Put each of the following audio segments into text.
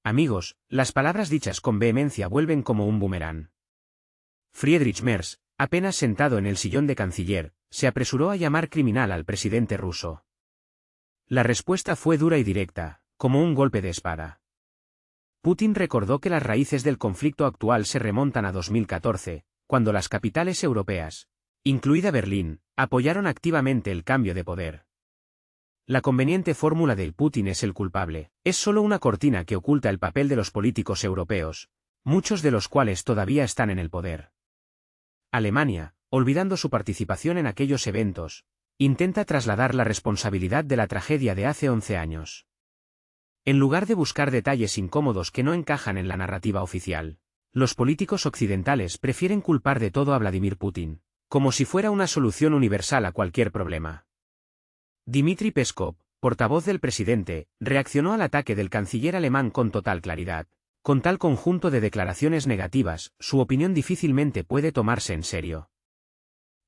Amigos, las palabras dichas con vehemencia vuelven como un boomerang. Friedrich Merz, apenas sentado en el sillón de canciller, se apresuró a llamar criminal al presidente ruso. La respuesta fue dura y directa, como un golpe de espada. Putin recordó que las raíces del conflicto actual se remontan a 2014, cuando las capitales europeas, incluida Berlín, apoyaron activamente el cambio de poder. La conveniente fórmula del Putin es el culpable, es solo una cortina que oculta el papel de los políticos europeos, muchos de los cuales todavía están en el poder. Alemania, olvidando su participación en aquellos eventos, intenta trasladar la responsabilidad de la tragedia de hace 11 años. En lugar de buscar detalles incómodos que no encajan en la narrativa oficial, los políticos occidentales prefieren culpar de todo a Vladimir Putin, como si fuera una solución universal a cualquier problema. Dmitry Peskov, portavoz del presidente, reaccionó al ataque del canciller alemán con total claridad. Con tal conjunto de declaraciones negativas, su opinión difícilmente puede tomarse en serio.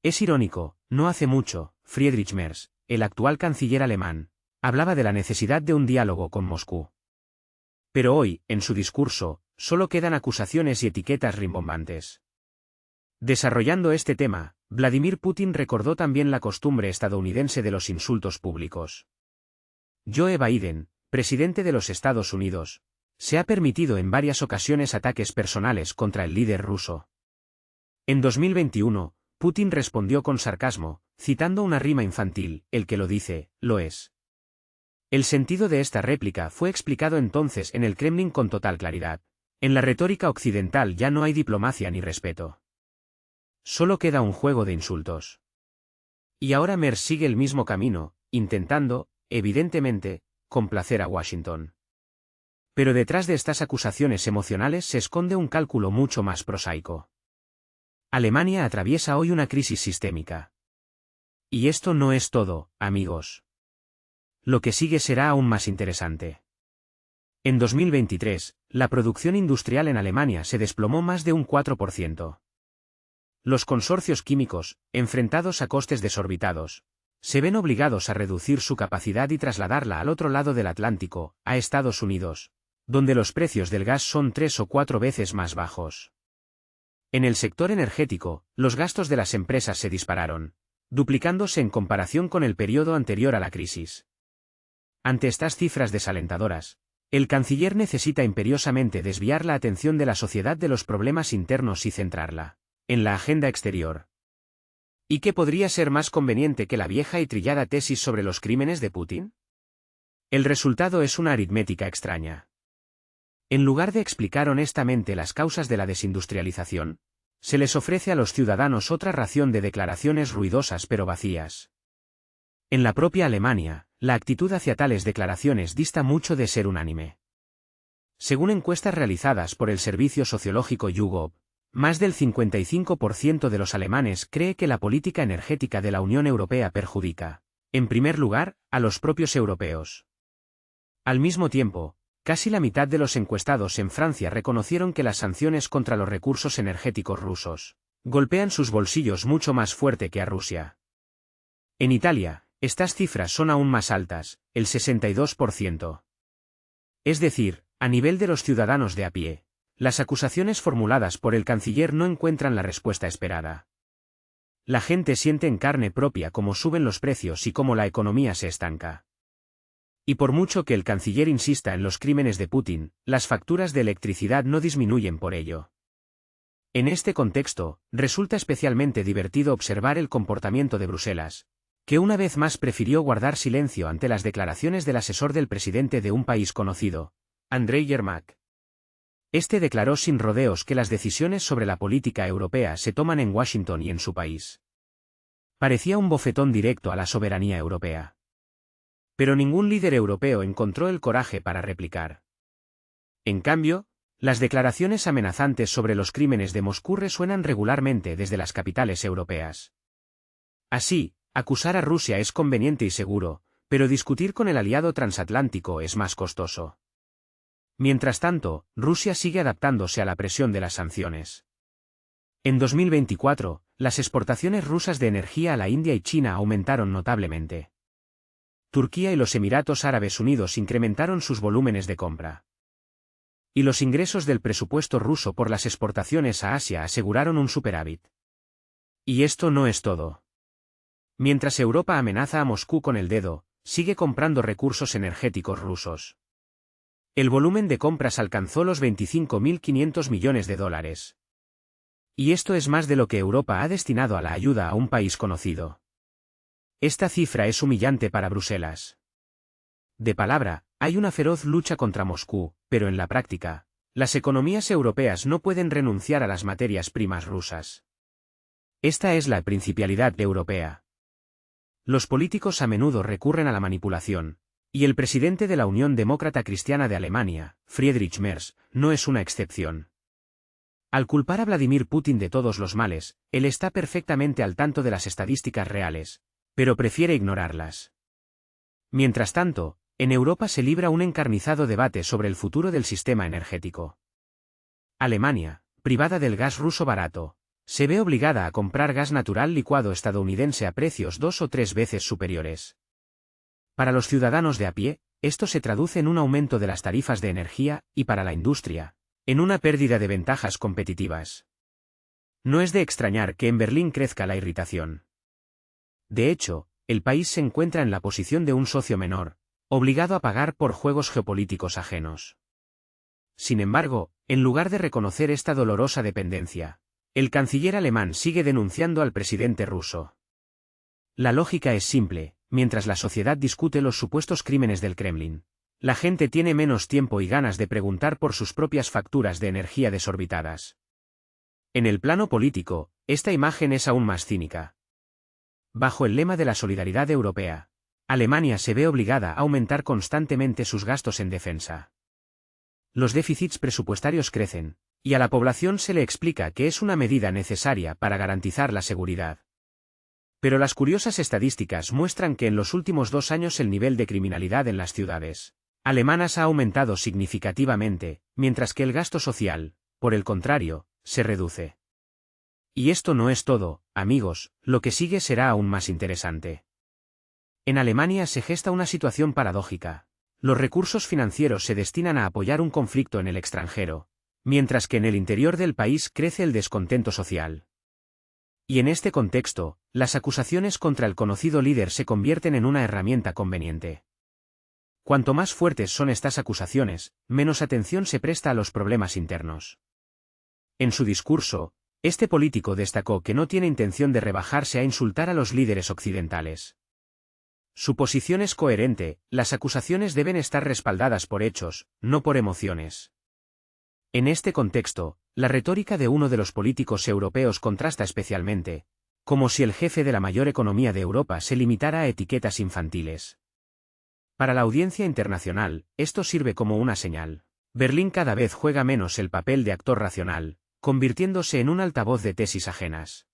Es irónico, no hace mucho, Friedrich Merz, el actual canciller alemán, hablaba de la necesidad de un diálogo con Moscú. Pero hoy, en su discurso, solo quedan acusaciones y etiquetas rimbombantes. Desarrollando este tema, Vladimir Putin recordó también la costumbre estadounidense de los insultos públicos. Joe Biden, presidente de los Estados Unidos, se ha permitido en varias ocasiones ataques personales contra el líder ruso. En 2021, Putin respondió con sarcasmo, citando una rima infantil: el que lo dice, lo es. El sentido de esta réplica fue explicado entonces en el Kremlin con total claridad. En la retórica occidental ya no hay diplomacia ni respeto. Solo queda un juego de insultos. Y ahora Merz sigue el mismo camino, intentando, evidentemente, complacer a Washington. Pero detrás de estas acusaciones emocionales se esconde un cálculo mucho más prosaico. Alemania atraviesa hoy una crisis sistémica. Y esto no es todo, amigos. Lo que sigue será aún más interesante. En 2023, la producción industrial en Alemania se desplomó más de un 4%. Los consorcios químicos, enfrentados a costes desorbitados, se ven obligados a reducir su capacidad y trasladarla al otro lado del Atlántico, a Estados Unidos, donde los precios del gas son 3 o 4 veces más bajos. En el sector energético, los gastos de las empresas se dispararon, duplicándose en comparación con el periodo anterior a la crisis. Ante estas cifras desalentadoras, el canciller necesita imperiosamente desviar la atención de la sociedad de los problemas internos y centrarla en la agenda exterior. ¿Y qué podría ser más conveniente que la vieja y trillada tesis sobre los crímenes de Putin? El resultado es una aritmética extraña. En lugar de explicar honestamente las causas de la desindustrialización, se les ofrece a los ciudadanos otra ración de declaraciones ruidosas pero vacías. En la propia Alemania, la actitud hacia tales declaraciones dista mucho de ser unánime. Según encuestas realizadas por el servicio sociológico YouGov, más del 55% de los alemanes cree que la política energética de la Unión Europea perjudica, en primer lugar, a los propios europeos. Al mismo tiempo, casi la mitad de los encuestados en Francia reconocieron que las sanciones contra los recursos energéticos rusos golpean sus bolsillos mucho más fuerte que a Rusia. En Italia, estas cifras son aún más altas, el 62%. Es decir, a nivel de los ciudadanos de a pie, las acusaciones formuladas por el canciller no encuentran la respuesta esperada. La gente siente en carne propia cómo suben los precios y cómo la economía se estanca. Y por mucho que el canciller insista en los crímenes de Putin, las facturas de electricidad no disminuyen por ello. En este contexto, resulta especialmente divertido observar el comportamiento de Bruselas, que una vez más prefirió guardar silencio ante las declaraciones del asesor del presidente de un país conocido, Andrei Yermak. Este declaró sin rodeos que las decisiones sobre la política europea se toman en Washington y en su país. Parecía un bofetón directo a la soberanía europea. Pero ningún líder europeo encontró el coraje para replicar. En cambio, las declaraciones amenazantes sobre los crímenes de Moscú resuenan regularmente desde las capitales europeas. Así, acusar a Rusia es conveniente y seguro, pero discutir con el aliado transatlántico es más costoso. Mientras tanto, Rusia sigue adaptándose a la presión de las sanciones. En 2024, las exportaciones rusas de energía a la India y China aumentaron notablemente. Turquía y los Emiratos Árabes Unidos incrementaron sus volúmenes de compra. Y los ingresos del presupuesto ruso por las exportaciones a Asia aseguraron un superávit. Y esto no es todo. Mientras Europa amenaza a Moscú con el dedo, sigue comprando recursos energéticos rusos. El volumen de compras alcanzó los 25.500 millones de dólares. Y esto es más de lo que Europa ha destinado a la ayuda a un país conocido. Esta cifra es humillante para Bruselas. De palabra, hay una feroz lucha contra Moscú, pero en la práctica, las economías europeas no pueden renunciar a las materias primas rusas. Esta es la principalidad europea. Los políticos a menudo recurren a la manipulación, y el presidente de la Unión Demócrata Cristiana de Alemania, Friedrich Merz, no es una excepción. Al culpar a Vladimir Putin de todos los males, él está perfectamente al tanto de las estadísticas reales, pero prefiere ignorarlas. Mientras tanto, en Europa se libra un encarnizado debate sobre el futuro del sistema energético. Alemania, privada del gas ruso barato, se ve obligada a comprar gas natural licuado estadounidense a precios 2 o 3 veces superiores. Para los ciudadanos de a pie, esto se traduce en un aumento de las tarifas de energía, y para la industria, en una pérdida de ventajas competitivas. No es de extrañar que en Berlín crezca la irritación. De hecho, el país se encuentra en la posición de un socio menor, obligado a pagar por juegos geopolíticos ajenos. Sin embargo, en lugar de reconocer esta dolorosa dependencia, el canciller alemán sigue denunciando al presidente ruso. La lógica es simple: mientras la sociedad discute los supuestos crímenes del Kremlin, la gente tiene menos tiempo y ganas de preguntar por sus propias facturas de energía desorbitadas. En el plano político, esta imagen es aún más cínica. Bajo el lema de la solidaridad europea, Alemania se ve obligada a aumentar constantemente sus gastos en defensa. Los déficits presupuestarios crecen, y a la población se le explica que es una medida necesaria para garantizar la seguridad. Pero las curiosas estadísticas muestran que en los últimos 2 años el nivel de criminalidad en las ciudades alemanas ha aumentado significativamente, mientras que el gasto social, por el contrario, se reduce. Y esto no es todo, amigos, lo que sigue será aún más interesante. En Alemania se gesta una situación paradójica. Los recursos financieros se destinan a apoyar un conflicto en el extranjero, mientras que en el interior del país crece el descontento social. Y en este contexto, las acusaciones contra el conocido líder se convierten en una herramienta conveniente. Cuanto más fuertes son estas acusaciones, menos atención se presta a los problemas internos. En su discurso, este político destacó que no tiene intención de rebajarse a insultar a los líderes occidentales. Su posición es coherente: las acusaciones deben estar respaldadas por hechos, no por emociones. En este contexto, la retórica de uno de los políticos europeos contrasta especialmente, como si el jefe de la mayor economía de Europa se limitara a etiquetas infantiles. Para la audiencia internacional, esto sirve como una señal. Berlín cada vez juega menos el papel de actor racional, convirtiéndose en un altavoz de tesis ajenas.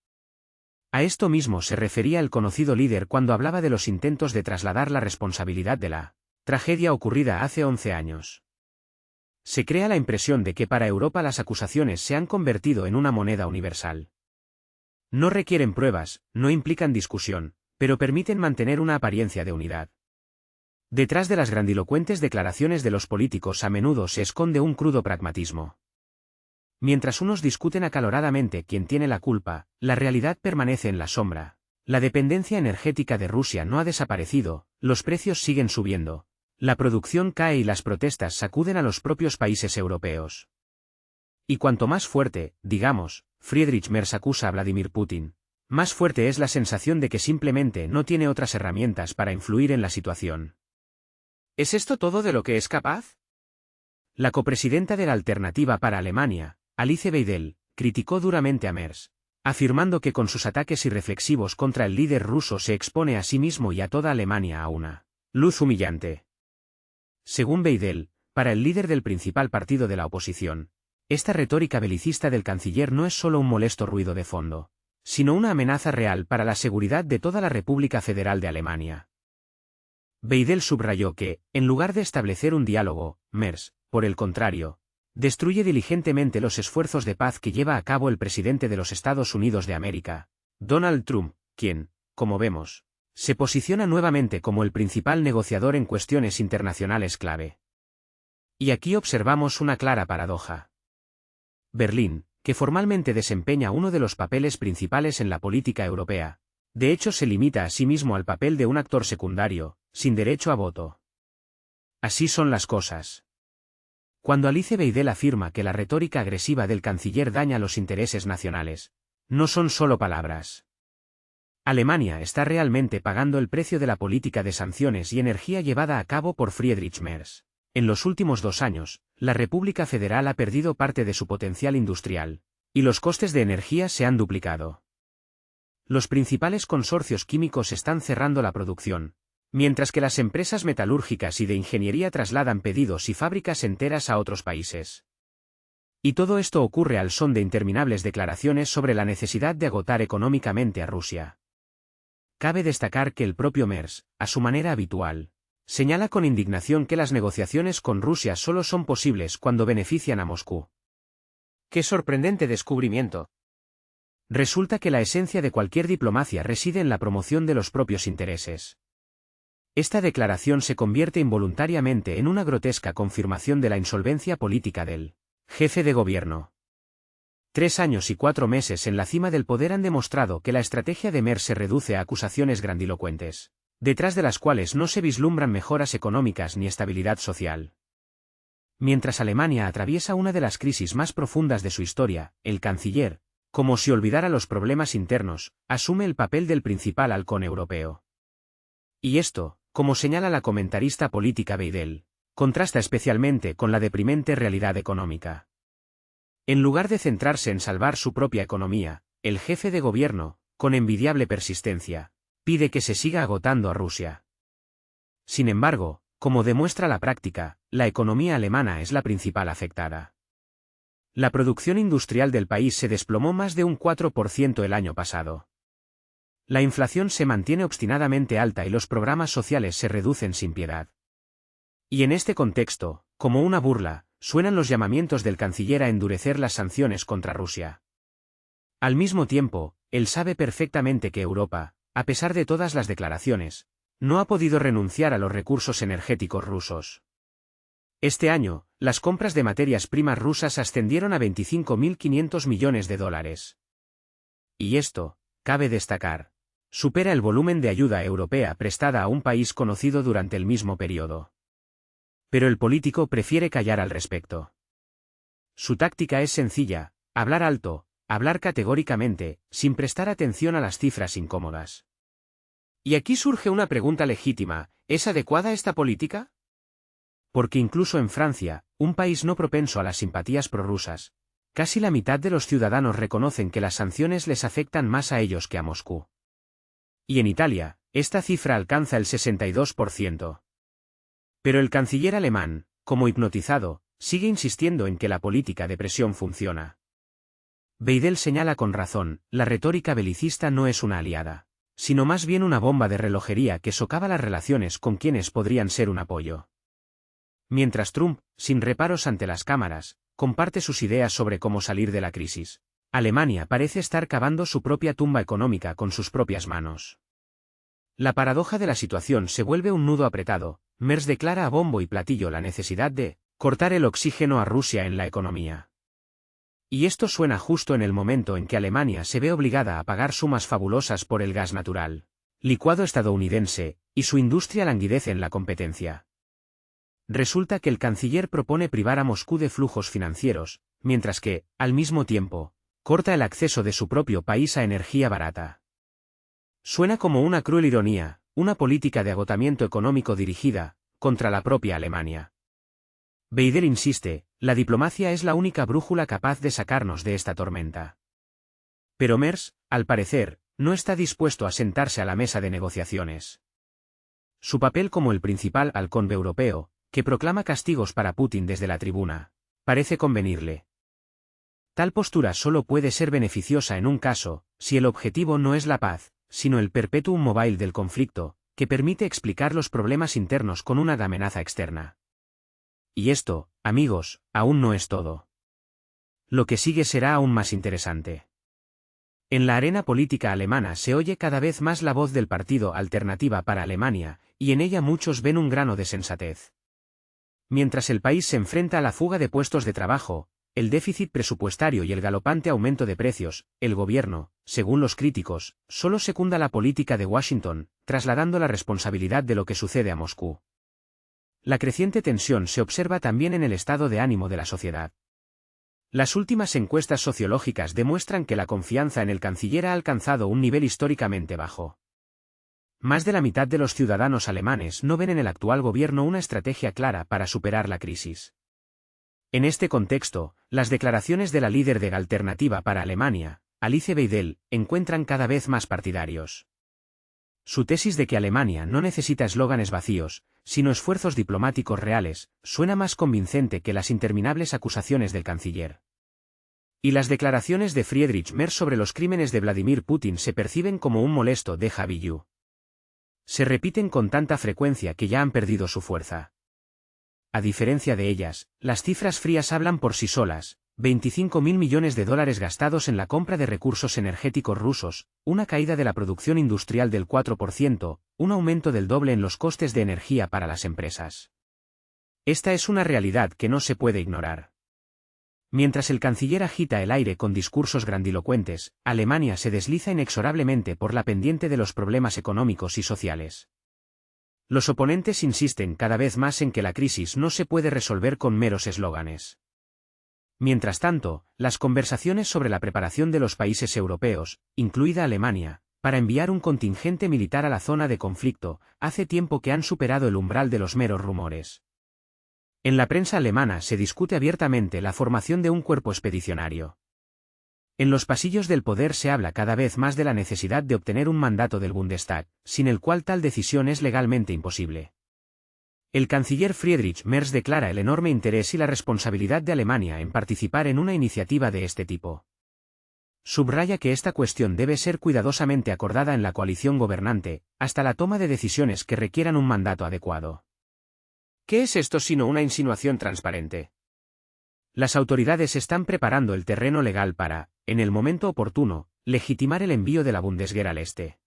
A esto mismo se refería el conocido líder cuando hablaba de los intentos de trasladar la responsabilidad de la tragedia ocurrida hace 11 años. Se crea la impresión de que para Europa las acusaciones se han convertido en una moneda universal. No requieren pruebas, no implican discusión, pero permiten mantener una apariencia de unidad. Detrás de las grandilocuentes declaraciones de los políticos a menudo se esconde un crudo pragmatismo. Mientras unos discuten acaloradamente quién tiene la culpa, la realidad permanece en la sombra. La dependencia energética de Rusia no ha desaparecido, los precios siguen subiendo, la producción cae y las protestas sacuden a los propios países europeos. Y cuanto más fuerte, digamos, Friedrich Merz acusa a Vladimir Putin, más fuerte es la sensación de que simplemente no tiene otras herramientas para influir en la situación. ¿Es esto todo de lo que es capaz? La copresidenta de la Alternativa para Alemania, Alice Weidel, criticó duramente a Merz, afirmando que con sus ataques irreflexivos contra el líder ruso se expone a sí mismo y a toda Alemania a una luz humillante. Según Weidel, para el líder del principal partido de la oposición, esta retórica belicista del canciller no es solo un molesto ruido de fondo, sino una amenaza real para la seguridad de toda la República Federal de Alemania. Weidel subrayó que, en lugar de establecer un diálogo, Merz, por el contrario, destruye diligentemente los esfuerzos de paz que lleva a cabo el presidente de los Estados Unidos de América, Donald Trump, quien, como vemos, se posiciona nuevamente como el principal negociador en cuestiones internacionales clave. Y aquí observamos una clara paradoja. Berlín, que formalmente desempeña uno de los papeles principales en la política europea, de hecho se limita a sí mismo al papel de un actor secundario, sin derecho a voto. Así son las cosas. Cuando Alice Weidel afirma que la retórica agresiva del canciller daña los intereses nacionales, no son solo palabras. Alemania está realmente pagando el precio de la política de sanciones y energía llevada a cabo por Friedrich Merz. En los últimos 2 años, la República Federal ha perdido parte de su potencial industrial, y los costes de energía se han duplicado. Los principales consorcios químicos están cerrando la producción, mientras que las empresas metalúrgicas y de ingeniería trasladan pedidos y fábricas enteras a otros países. Y todo esto ocurre al son de interminables declaraciones sobre la necesidad de agotar económicamente a Rusia. Cabe destacar que el propio Merz, a su manera habitual, señala con indignación que las negociaciones con Rusia solo son posibles cuando benefician a Moscú. ¡Qué sorprendente descubrimiento! Resulta que la esencia de cualquier diplomacia reside en la promoción de los propios intereses. Esta declaración se convierte involuntariamente en una grotesca confirmación de la insolvencia política del jefe de gobierno. 3 años y 4 meses en la cima del poder han demostrado que la estrategia de Merz se reduce a acusaciones grandilocuentes, detrás de las cuales no se vislumbran mejoras económicas ni estabilidad social. Mientras Alemania atraviesa una de las crisis más profundas de su historia, el canciller, como si olvidara los problemas internos, asume el papel del principal halcón europeo. Y esto, como señala la comentarista política Weidel, contrasta especialmente con la deprimente realidad económica. En lugar de centrarse en salvar su propia economía, el jefe de gobierno, con envidiable persistencia, pide que se siga agotando a Rusia. Sin embargo, como demuestra la práctica, la economía alemana es la principal afectada. La producción industrial del país se desplomó más de un 4% el año pasado. La inflación se mantiene obstinadamente alta y los programas sociales se reducen sin piedad. Y en este contexto, como una burla, suenan los llamamientos del canciller a endurecer las sanciones contra Rusia. Al mismo tiempo, él sabe perfectamente que Europa, a pesar de todas las declaraciones, no ha podido renunciar a los recursos energéticos rusos. Este año, las compras de materias primas rusas ascendieron a 25.500 millones de dólares. Y esto, cabe destacar, supera el volumen de ayuda europea prestada a un país conocido durante el mismo periodo. Pero el político prefiere callar al respecto. Su táctica es sencilla: hablar alto, hablar categóricamente, sin prestar atención a las cifras incómodas. Y aquí surge una pregunta legítima: ¿es adecuada esta política? Porque incluso en Francia, un país no propenso a las simpatías prorrusas, casi la mitad de los ciudadanos reconocen que las sanciones les afectan más a ellos que a Moscú. Y en Italia, esta cifra alcanza el 62%. Pero el canciller alemán, como hipnotizado, sigue insistiendo en que la política de presión funciona. Weidel señala con razón: la retórica belicista no es una aliada, sino más bien una bomba de relojería que socava las relaciones con quienes podrían ser un apoyo. Mientras Trump, sin reparos ante las cámaras, comparte sus ideas sobre cómo salir de la crisis, Alemania parece estar cavando su propia tumba económica con sus propias manos. La paradoja de la situación se vuelve un nudo apretado. Merz declara a bombo y platillo la necesidad de cortar el oxígeno a Rusia en la economía. Y esto suena justo en el momento en que Alemania se ve obligada a pagar sumas fabulosas por el gas natural, licuado estadounidense, y su industria languidece en la competencia. Resulta que el canciller propone privar a Moscú de flujos financieros, mientras que, al mismo tiempo, corta el acceso de su propio país a energía barata. Suena como una cruel ironía, una política de agotamiento económico dirigida contra la propia Alemania. Weidel insiste: la diplomacia es la única brújula capaz de sacarnos de esta tormenta. Pero Merz, al parecer, no está dispuesto a sentarse a la mesa de negociaciones. Su papel como el principal halcón europeo, que proclama castigos para Putin desde la tribuna, parece convenirle. Tal postura solo puede ser beneficiosa en un caso: si el objetivo no es la paz, sino el perpetuum mobile del conflicto, que permite explicar los problemas internos con una amenaza externa. Y esto, amigos, aún no es todo. Lo que sigue será aún más interesante. En la arena política alemana se oye cada vez más la voz del partido Alternativa para Alemania, y en ella muchos ven un grano de sensatez. Mientras el país se enfrenta a la fuga de puestos de trabajo, el déficit presupuestario y el galopante aumento de precios, el gobierno, según los críticos, solo secunda la política de Washington, trasladando la responsabilidad de lo que sucede a Moscú. La creciente tensión se observa también en el estado de ánimo de la sociedad. Las últimas encuestas sociológicas demuestran que la confianza en el canciller ha alcanzado un nivel históricamente bajo. Más de la mitad de los ciudadanos alemanes no ven en el actual gobierno una estrategia clara para superar la crisis. En este contexto, las declaraciones de la líder de Alternativa para Alemania, Alice Weidel, encuentran cada vez más partidarios. Su tesis de que Alemania no necesita eslóganes vacíos, sino esfuerzos diplomáticos reales, suena más convincente que las interminables acusaciones del canciller. Y las declaraciones de Friedrich Merz sobre los crímenes de Vladimir Putin se perciben como un molesto déjà vu. Se repiten con tanta frecuencia que ya han perdido su fuerza. A diferencia de ellas, las cifras frías hablan por sí solas: 25.000 millones de dólares gastados en la compra de recursos energéticos rusos, una caída de la producción industrial del 4%, un aumento del doble en los costes de energía para las empresas. Esta es una realidad que no se puede ignorar. Mientras el canciller agita el aire con discursos grandilocuentes, Alemania se desliza inexorablemente por la pendiente de los problemas económicos y sociales. Los oponentes insisten cada vez más en que la crisis no se puede resolver con meros eslóganes. Mientras tanto, las conversaciones sobre la preparación de los países europeos, incluida Alemania, para enviar un contingente militar a la zona de conflicto, hace tiempo que han superado el umbral de los meros rumores. En la prensa alemana se discute abiertamente la formación de un cuerpo expedicionario. En los pasillos del poder se habla cada vez más de la necesidad de obtener un mandato del Bundestag, sin el cual tal decisión es legalmente imposible. El canciller Friedrich Merz declara el enorme interés y la responsabilidad de Alemania en participar en una iniciativa de este tipo. Subraya que esta cuestión debe ser cuidadosamente acordada en la coalición gobernante, hasta la toma de decisiones que requieran un mandato adecuado. ¿Qué es esto sino una insinuación transparente? Las autoridades están preparando el terreno legal para, en el momento oportuno, legitimar el envío de la Bundeswehr al este.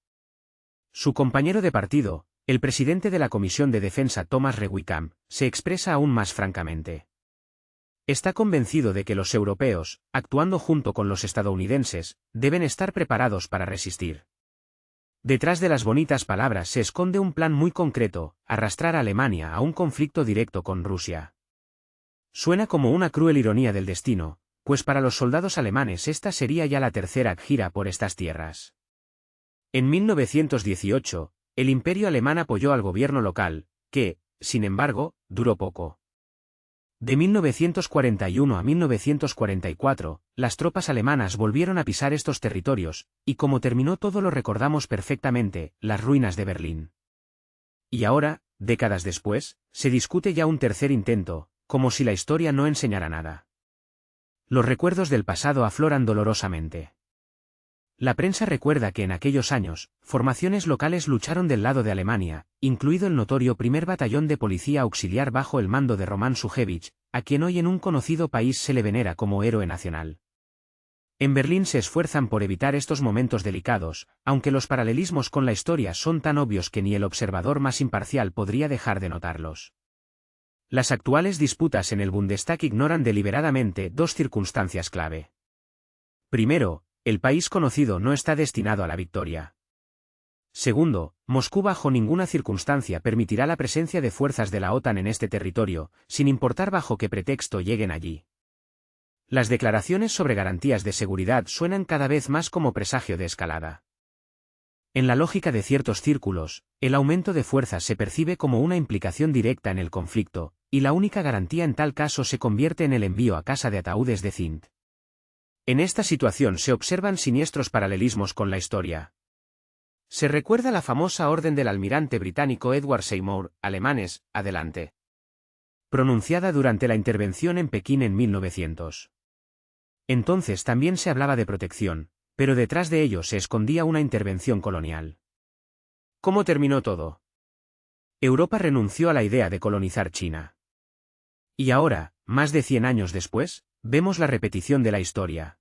Su compañero de partido, el presidente de la Comisión de Defensa Thomas Rewickamp, se expresa aún más francamente. Está convencido de que los europeos, actuando junto con los estadounidenses, deben estar preparados para resistir. Detrás de las bonitas palabras se esconde un plan muy concreto: arrastrar a Alemania a un conflicto directo con Rusia. Suena como una cruel ironía del destino, pues para los soldados alemanes esta sería ya la tercera gira por estas tierras. En 1918, el Imperio alemán apoyó al gobierno local, que, sin embargo, duró poco. De 1941 a 1944, las tropas alemanas volvieron a pisar estos territorios, y como terminó todo lo recordamos perfectamente: las ruinas de Berlín. Y ahora, décadas después, se discute ya un tercer intento, como si la historia no enseñara nada. Los recuerdos del pasado afloran dolorosamente. La prensa recuerda que en aquellos años, formaciones locales lucharon del lado de Alemania, incluido el notorio primer batallón de policía auxiliar bajo el mando de Roman Šuchevich, a quien hoy en un conocido país se le venera como héroe nacional. En Berlín se esfuerzan por evitar estos momentos delicados, aunque los paralelismos con la historia son tan obvios que ni el observador más imparcial podría dejar de notarlos. Las actuales disputas en el Bundestag ignoran deliberadamente dos circunstancias clave. Primero, el país conocido no está destinado a la victoria. Segundo, Moscú bajo ninguna circunstancia permitirá la presencia de fuerzas de la OTAN en este territorio, sin importar bajo qué pretexto lleguen allí. Las declaraciones sobre garantías de seguridad suenan cada vez más como presagio de escalada. En la lógica de ciertos círculos, el aumento de fuerzas se percibe como una implicación directa en el conflicto, y la única garantía en tal caso se convierte en el envío a casa de ataúdes de Zint. En esta situación se observan siniestros paralelismos con la historia. Se recuerda la famosa orden del almirante británico Edward Seymour: alemanes, adelante, pronunciada durante la intervención en Pekín en 1900. Entonces también se hablaba de protección, pero detrás de ello se escondía una intervención colonial. ¿Cómo terminó todo? Europa renunció a la idea de colonizar China. Y ahora, más de 100 años después, vemos la repetición de la historia.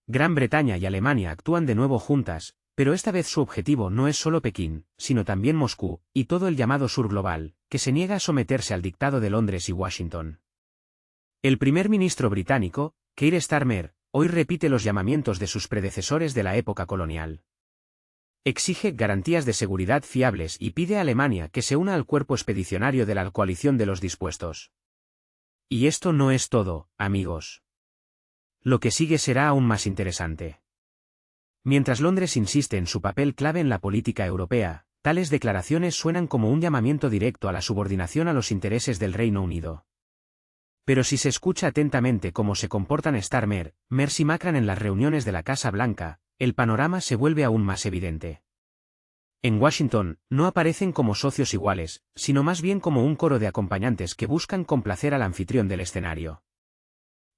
Gran Bretaña y Alemania actúan de nuevo juntas, Pero esta vez su objetivo no es solo Pekín, sino también Moscú, y todo el llamado sur global, que se niega a someterse al dictado de Londres y Washington. El primer ministro británico, Keir Starmer, hoy repite los llamamientos de sus predecesores de la época colonial. Exige garantías de seguridad fiables y pide a Alemania que se una al cuerpo expedicionario de la coalición de los dispuestos. Y esto no es todo, amigos. Lo que sigue será aún más interesante. Mientras Londres insiste en su papel clave en la política europea, tales declaraciones suenan como un llamamiento directo a la subordinación a los intereses del Reino Unido. Pero si se escucha atentamente cómo se comportan Starmer, Merz y Macron en las reuniones de la Casa Blanca, el panorama se vuelve aún más evidente. En Washington, no aparecen como socios iguales, sino más bien como un coro de acompañantes que buscan complacer al anfitrión del escenario.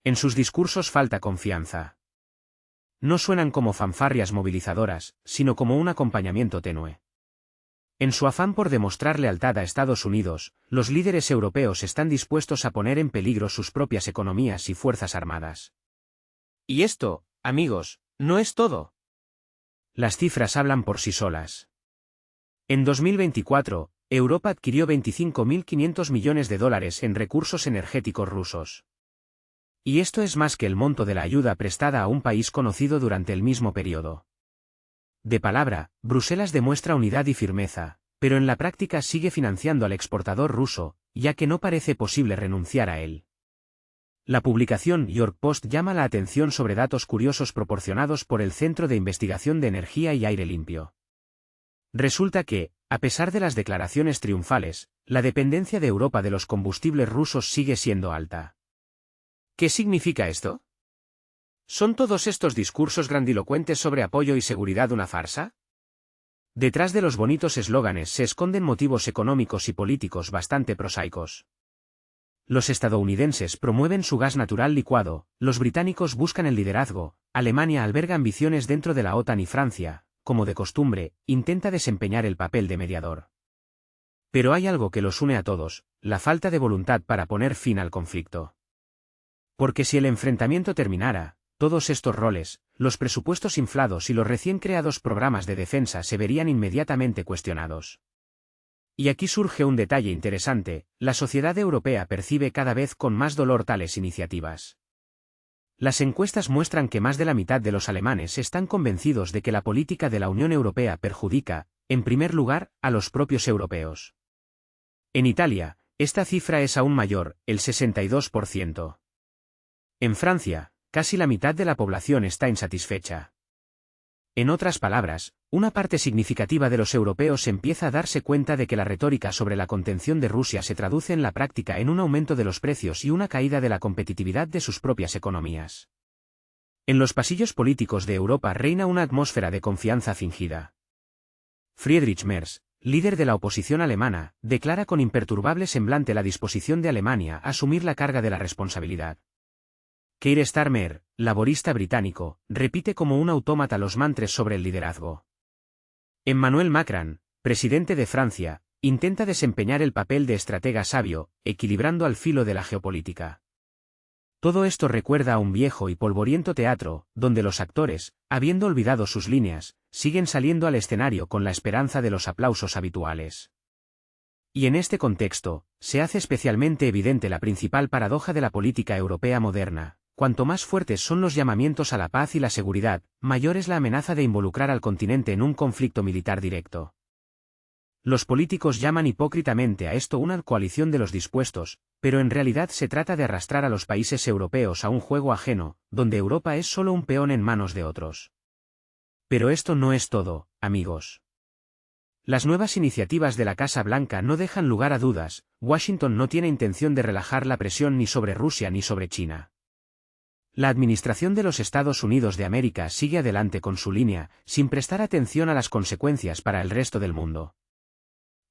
En sus discursos falta confianza. No suenan como fanfarrias movilizadoras, sino como un acompañamiento tenue. En su afán por demostrar lealtad a Estados Unidos, los líderes europeos están dispuestos a poner en peligro sus propias economías y fuerzas armadas. Y esto, amigos, no es todo. Las cifras hablan por sí solas. En 2024, Europa adquirió 25.500 millones de dólares en recursos energéticos rusos. Y esto es más que el monto de la ayuda prestada a un país conocido durante el mismo periodo. De palabra, Bruselas demuestra unidad y firmeza, pero en la práctica sigue financiando al exportador ruso, ya que no parece posible renunciar a él. La publicación York Post llama la atención sobre datos curiosos proporcionados por el Centro de Investigación de Energía y Aire Limpio. Resulta que, a pesar de las declaraciones triunfales, la dependencia de Europa de los combustibles rusos sigue siendo alta. ¿Qué significa esto? ¿Son todos estos discursos grandilocuentes sobre apoyo y seguridad una farsa? Detrás de los bonitos eslóganes se esconden motivos económicos y políticos bastante prosaicos. Los estadounidenses promueven su gas natural licuado, los británicos buscan el liderazgo, Alemania alberga ambiciones dentro de la OTAN y Francia, como de costumbre, intenta desempeñar el papel de mediador. Pero hay algo que los une a todos, la falta de voluntad para poner fin al conflicto. Porque si el enfrentamiento terminara, todos estos roles, los presupuestos inflados y los recién creados programas de defensa se verían inmediatamente cuestionados. Y aquí surge un detalle interesante, la sociedad europea percibe cada vez con más dolor tales iniciativas. Las encuestas muestran que más de la mitad de los alemanes están convencidos de que la política de la Unión Europea perjudica, en primer lugar, a los propios europeos. En Italia, esta cifra es aún mayor, el 62%. En Francia, casi la mitad de la población está insatisfecha. En otras palabras, una parte significativa de los europeos empieza a darse cuenta de que la retórica sobre la contención de Rusia se traduce en la práctica en un aumento de los precios y una caída de la competitividad de sus propias economías. En los pasillos políticos de Europa reina una atmósfera de confianza fingida. Friedrich Merz, líder de la oposición alemana, declara con imperturbable semblante la disposición de Alemania a asumir la carga de la responsabilidad. Keir Starmer, laborista británico, repite como un autómata los mantras sobre el liderazgo. Emmanuel Macron, presidente de Francia, intenta desempeñar el papel de estratega sabio, equilibrando al filo de la geopolítica. Todo esto recuerda a un viejo y polvoriento teatro, donde los actores, habiendo olvidado sus líneas, siguen saliendo al escenario con la esperanza de los aplausos habituales. Y en este contexto, se hace especialmente evidente la principal paradoja de la política europea moderna. Cuanto más fuertes son los llamamientos a la paz y la seguridad, mayor es la amenaza de involucrar al continente en un conflicto militar directo. Los políticos llaman hipócritamente a esto una coalición de los dispuestos, pero en realidad se trata de arrastrar a los países europeos a un juego ajeno, donde Europa es solo un peón en manos de otros. Pero esto no es todo, amigos. Las nuevas iniciativas de la Casa Blanca no dejan lugar a dudas, Washington no tiene intención de relajar la presión ni sobre Rusia ni sobre China. La administración de los Estados Unidos de América sigue adelante con su línea, sin prestar atención a las consecuencias para el resto del mundo.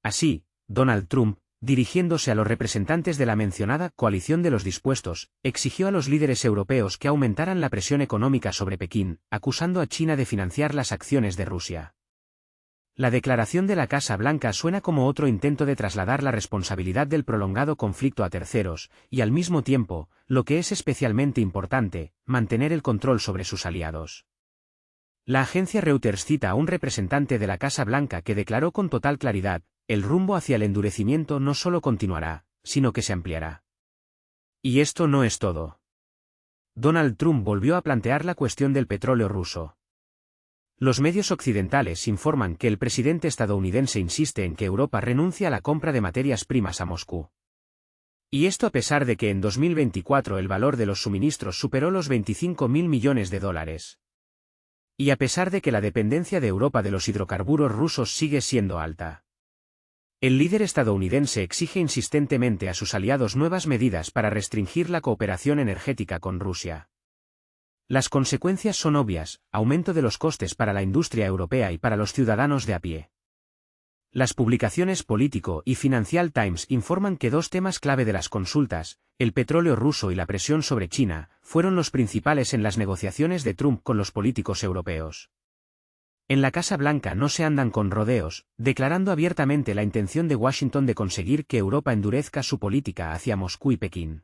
Así, Donald Trump, dirigiéndose a los representantes de la mencionada coalición de los dispuestos, exigió a los líderes europeos que aumentaran la presión económica sobre Pekín, acusando a China de financiar las acciones de Rusia. La declaración de la Casa Blanca suena como otro intento de trasladar la responsabilidad del prolongado conflicto a terceros, y al mismo tiempo, lo que es especialmente importante, mantener el control sobre sus aliados. La agencia Reuters cita a un representante de la Casa Blanca que declaró con total claridad, el rumbo hacia el endurecimiento no solo continuará, sino que se ampliará. Y esto no es todo. Donald Trump volvió a plantear la cuestión del petróleo ruso. Los medios occidentales informan que el presidente estadounidense insiste en que Europa renuncie a la compra de materias primas a Moscú. Y esto a pesar de que en 2024 el valor de los suministros superó los 25.000 millones de dólares. Y a pesar de que la dependencia de Europa de los hidrocarburos rusos sigue siendo alta. El líder estadounidense exige insistentemente a sus aliados nuevas medidas para restringir la cooperación energética con Rusia. Las consecuencias son obvias: aumento de los costes para la industria europea y para los ciudadanos de a pie. Las publicaciones Politico y Financial Times informan que dos temas clave de las consultas, el petróleo ruso y la presión sobre China, fueron los principales en las negociaciones de Trump con los políticos europeos. En la Casa Blanca no se andan con rodeos, declarando abiertamente la intención de Washington de conseguir que Europa endurezca su política hacia Moscú y Pekín.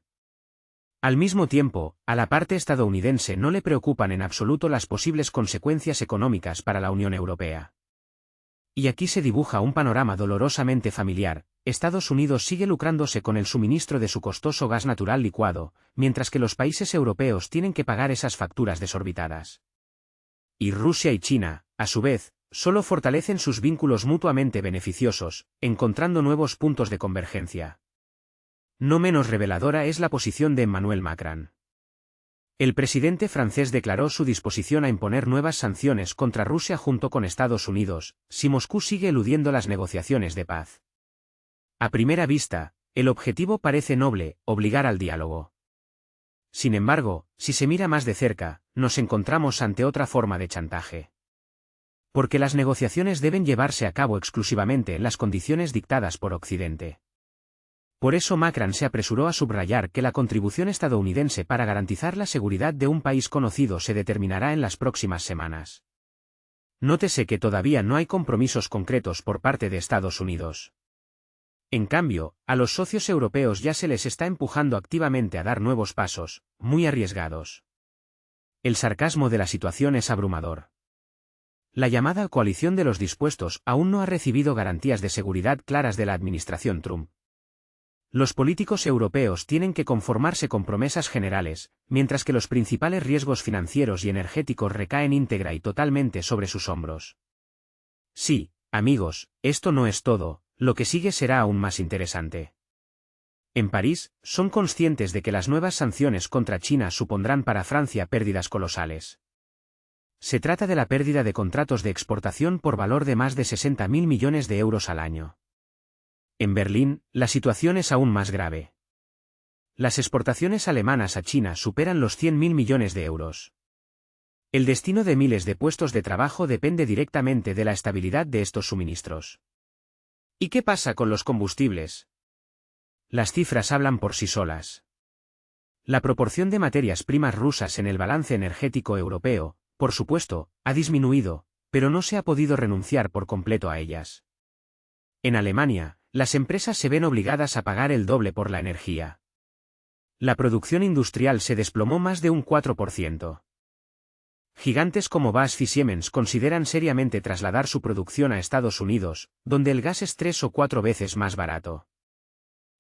Al mismo tiempo, a la parte estadounidense no le preocupan en absoluto las posibles consecuencias económicas para la Unión Europea. Y aquí se dibuja un panorama dolorosamente familiar: Estados Unidos sigue lucrándose con el suministro de su costoso gas natural licuado, mientras que los países europeos tienen que pagar esas facturas desorbitadas. Y Rusia y China, a su vez, solo fortalecen sus vínculos mutuamente beneficiosos, encontrando nuevos puntos de convergencia. No menos reveladora es la posición de Emmanuel Macron. El presidente francés declaró su disposición a imponer nuevas sanciones contra Rusia junto con Estados Unidos, si Moscú sigue eludiendo las negociaciones de paz. A primera vista, el objetivo parece noble: obligar al diálogo. Sin embargo, si se mira más de cerca, nos encontramos ante otra forma de chantaje. Porque las negociaciones deben llevarse a cabo exclusivamente en las condiciones dictadas por Occidente. Por eso Macron se apresuró a subrayar que la contribución estadounidense para garantizar la seguridad de un país conocido se determinará en las próximas semanas. Nótese que todavía no hay compromisos concretos por parte de Estados Unidos. En cambio, a los socios europeos ya se les está empujando activamente a dar nuevos pasos, muy arriesgados. El sarcasmo de la situación es abrumador. La llamada coalición de los dispuestos aún no ha recibido garantías de seguridad claras de la administración Trump. Los políticos europeos tienen que conformarse con promesas generales, mientras que los principales riesgos financieros y energéticos recaen íntegra y totalmente sobre sus hombros. Sí, amigos, esto no es todo, lo que sigue será aún más interesante. En París, son conscientes de que las nuevas sanciones contra China supondrán para Francia pérdidas colosales. Se trata de la pérdida de contratos de exportación por valor de más de 60.000 millones de euros al año. En Berlín, la situación es aún más grave. Las exportaciones alemanas a China superan los 100.000 millones de euros. El destino de miles de puestos de trabajo depende directamente de la estabilidad de estos suministros. ¿Y qué pasa con los combustibles? Las cifras hablan por sí solas. La proporción de materias primas rusas en el balance energético europeo, por supuesto, ha disminuido, pero no se ha podido renunciar por completo a ellas. En Alemania, las empresas se ven obligadas a pagar el doble por la energía. La producción industrial se desplomó más de un 4%. Gigantes como BASF y Siemens consideran seriamente trasladar su producción a Estados Unidos, donde el gas es 3 o 4 veces más barato.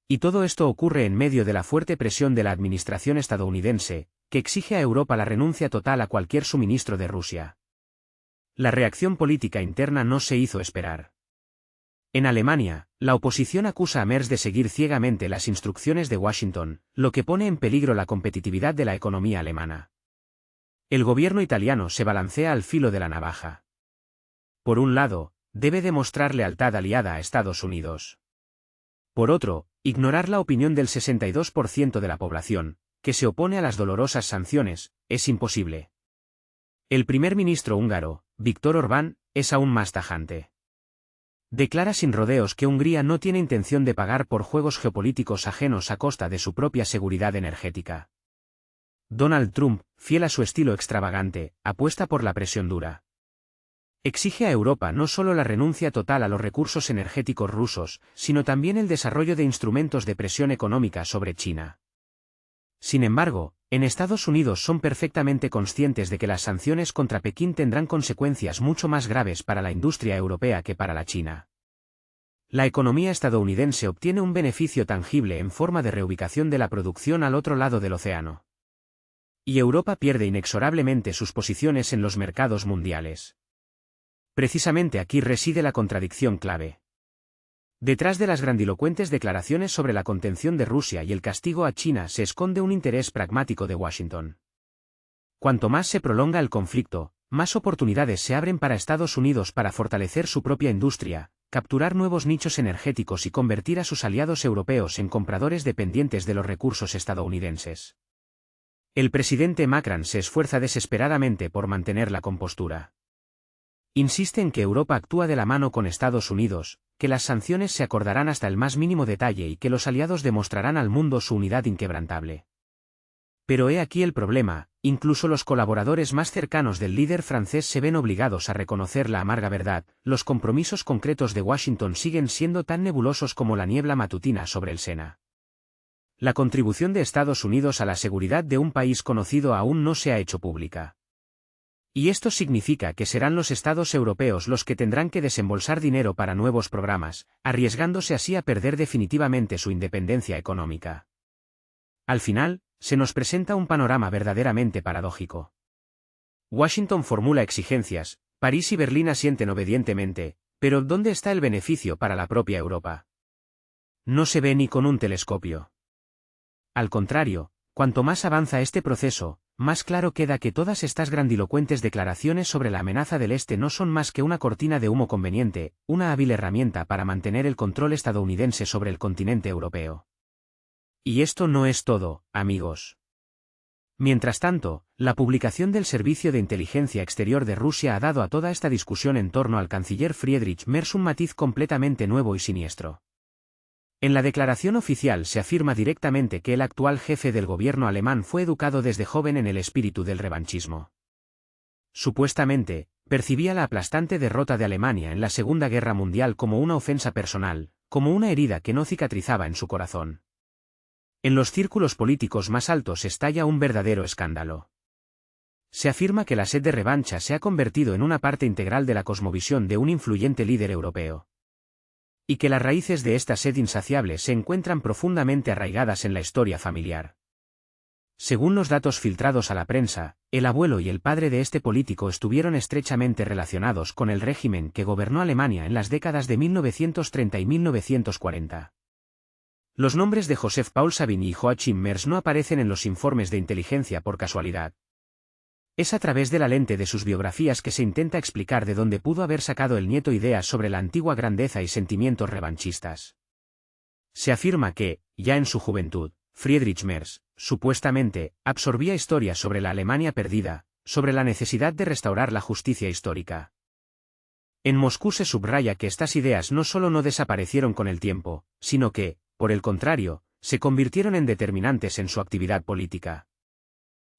Y todo esto ocurre en medio de la fuerte presión de la administración estadounidense, que exige a Europa la renuncia total a cualquier suministro de Rusia. La reacción política interna no se hizo esperar. En Alemania, la oposición acusa a Merz de seguir ciegamente las instrucciones de Washington, lo que pone en peligro la competitividad de la economía alemana. El gobierno italiano se balancea al filo de la navaja. Por un lado, debe demostrar lealtad aliada a Estados Unidos. Por otro, ignorar la opinión del 62% de la población, que se opone a las dolorosas sanciones, es imposible. El primer ministro húngaro, Viktor Orbán, es aún más tajante. Declara sin rodeos que Hungría no tiene intención de pagar por juegos geopolíticos ajenos a costa de su propia seguridad energética. Donald Trump, fiel a su estilo extravagante, apuesta por la presión dura. Exige a Europa no solo la renuncia total a los recursos energéticos rusos, sino también el desarrollo de instrumentos de presión económica sobre China. Sin embargo, En Estados Unidos son perfectamente conscientes de que las sanciones contra Pekín tendrán consecuencias mucho más graves para la industria europea que para la China. La economía estadounidense obtiene un beneficio tangible en forma de reubicación de la producción al otro lado del océano. Y Europa pierde inexorablemente sus posiciones en los mercados mundiales. Precisamente aquí reside la contradicción clave. Detrás de las grandilocuentes declaraciones sobre la contención de Rusia y el castigo a China se esconde un interés pragmático de Washington. Cuanto más se prolonga el conflicto, más oportunidades se abren para Estados Unidos para fortalecer su propia industria, capturar nuevos nichos energéticos y convertir a sus aliados europeos en compradores dependientes de los recursos estadounidenses. El presidente Macron se esfuerza desesperadamente por mantener la compostura. Insiste en que Europa actúa de la mano con Estados Unidos, que las sanciones se acordarán hasta el más mínimo detalle y que los aliados demostrarán al mundo su unidad inquebrantable. Pero he aquí el problema, incluso los colaboradores más cercanos del líder francés se ven obligados a reconocer la amarga verdad, los compromisos concretos de Washington siguen siendo tan nebulosos como la niebla matutina sobre el Sena. La contribución de Estados Unidos a la seguridad de un país conocido aún no se ha hecho pública. Y esto significa que serán los estados europeos los que tendrán que desembolsar dinero para nuevos programas, arriesgándose así a perder definitivamente su independencia económica. Al final, se nos presenta un panorama verdaderamente paradójico. Washington formula exigencias, París y Berlín asienten obedientemente, pero ¿dónde está el beneficio para la propia Europa? No se ve ni con un telescopio. Al contrario, cuanto más avanza este proceso, más claro queda que todas estas grandilocuentes declaraciones sobre la amenaza del Este no son más que una cortina de humo conveniente, una hábil herramienta para mantener el control estadounidense sobre el continente europeo. Y esto no es todo, amigos. Mientras tanto, la publicación del Servicio de Inteligencia Exterior de Rusia ha dado a toda esta discusión en torno al canciller Friedrich Merz un matiz completamente nuevo y siniestro. En la declaración oficial se afirma directamente que el actual jefe del gobierno alemán fue educado desde joven en el espíritu del revanchismo. Supuestamente, percibía la aplastante derrota de Alemania en la Segunda Guerra Mundial como una ofensa personal, como una herida que no cicatrizaba en su corazón. En los círculos políticos más altos estalla un verdadero escándalo. Se afirma que la sed de revancha se ha convertido en una parte integral de la cosmovisión de un influyente líder europeo. Y que las raíces de esta sed insaciable se encuentran profundamente arraigadas en la historia familiar. Según los datos filtrados a la prensa, el abuelo y el padre de este político estuvieron estrechamente relacionados con el régimen que gobernó Alemania en las décadas de 1930 y 1940. Los nombres de Joseph Paul Sabin y Joachim Merz no aparecen en los informes de inteligencia por casualidad. Es a través de la lente de sus biografías que se intenta explicar de dónde pudo haber sacado el nieto ideas sobre la antigua grandeza y sentimientos revanchistas. Se afirma que, ya en su juventud, Friedrich Merz, supuestamente, absorbía historias sobre la Alemania perdida, sobre la necesidad de restaurar la justicia histórica. En Moscú se subraya que estas ideas no solo no desaparecieron con el tiempo, sino que, por el contrario, se convirtieron en determinantes en su actividad política.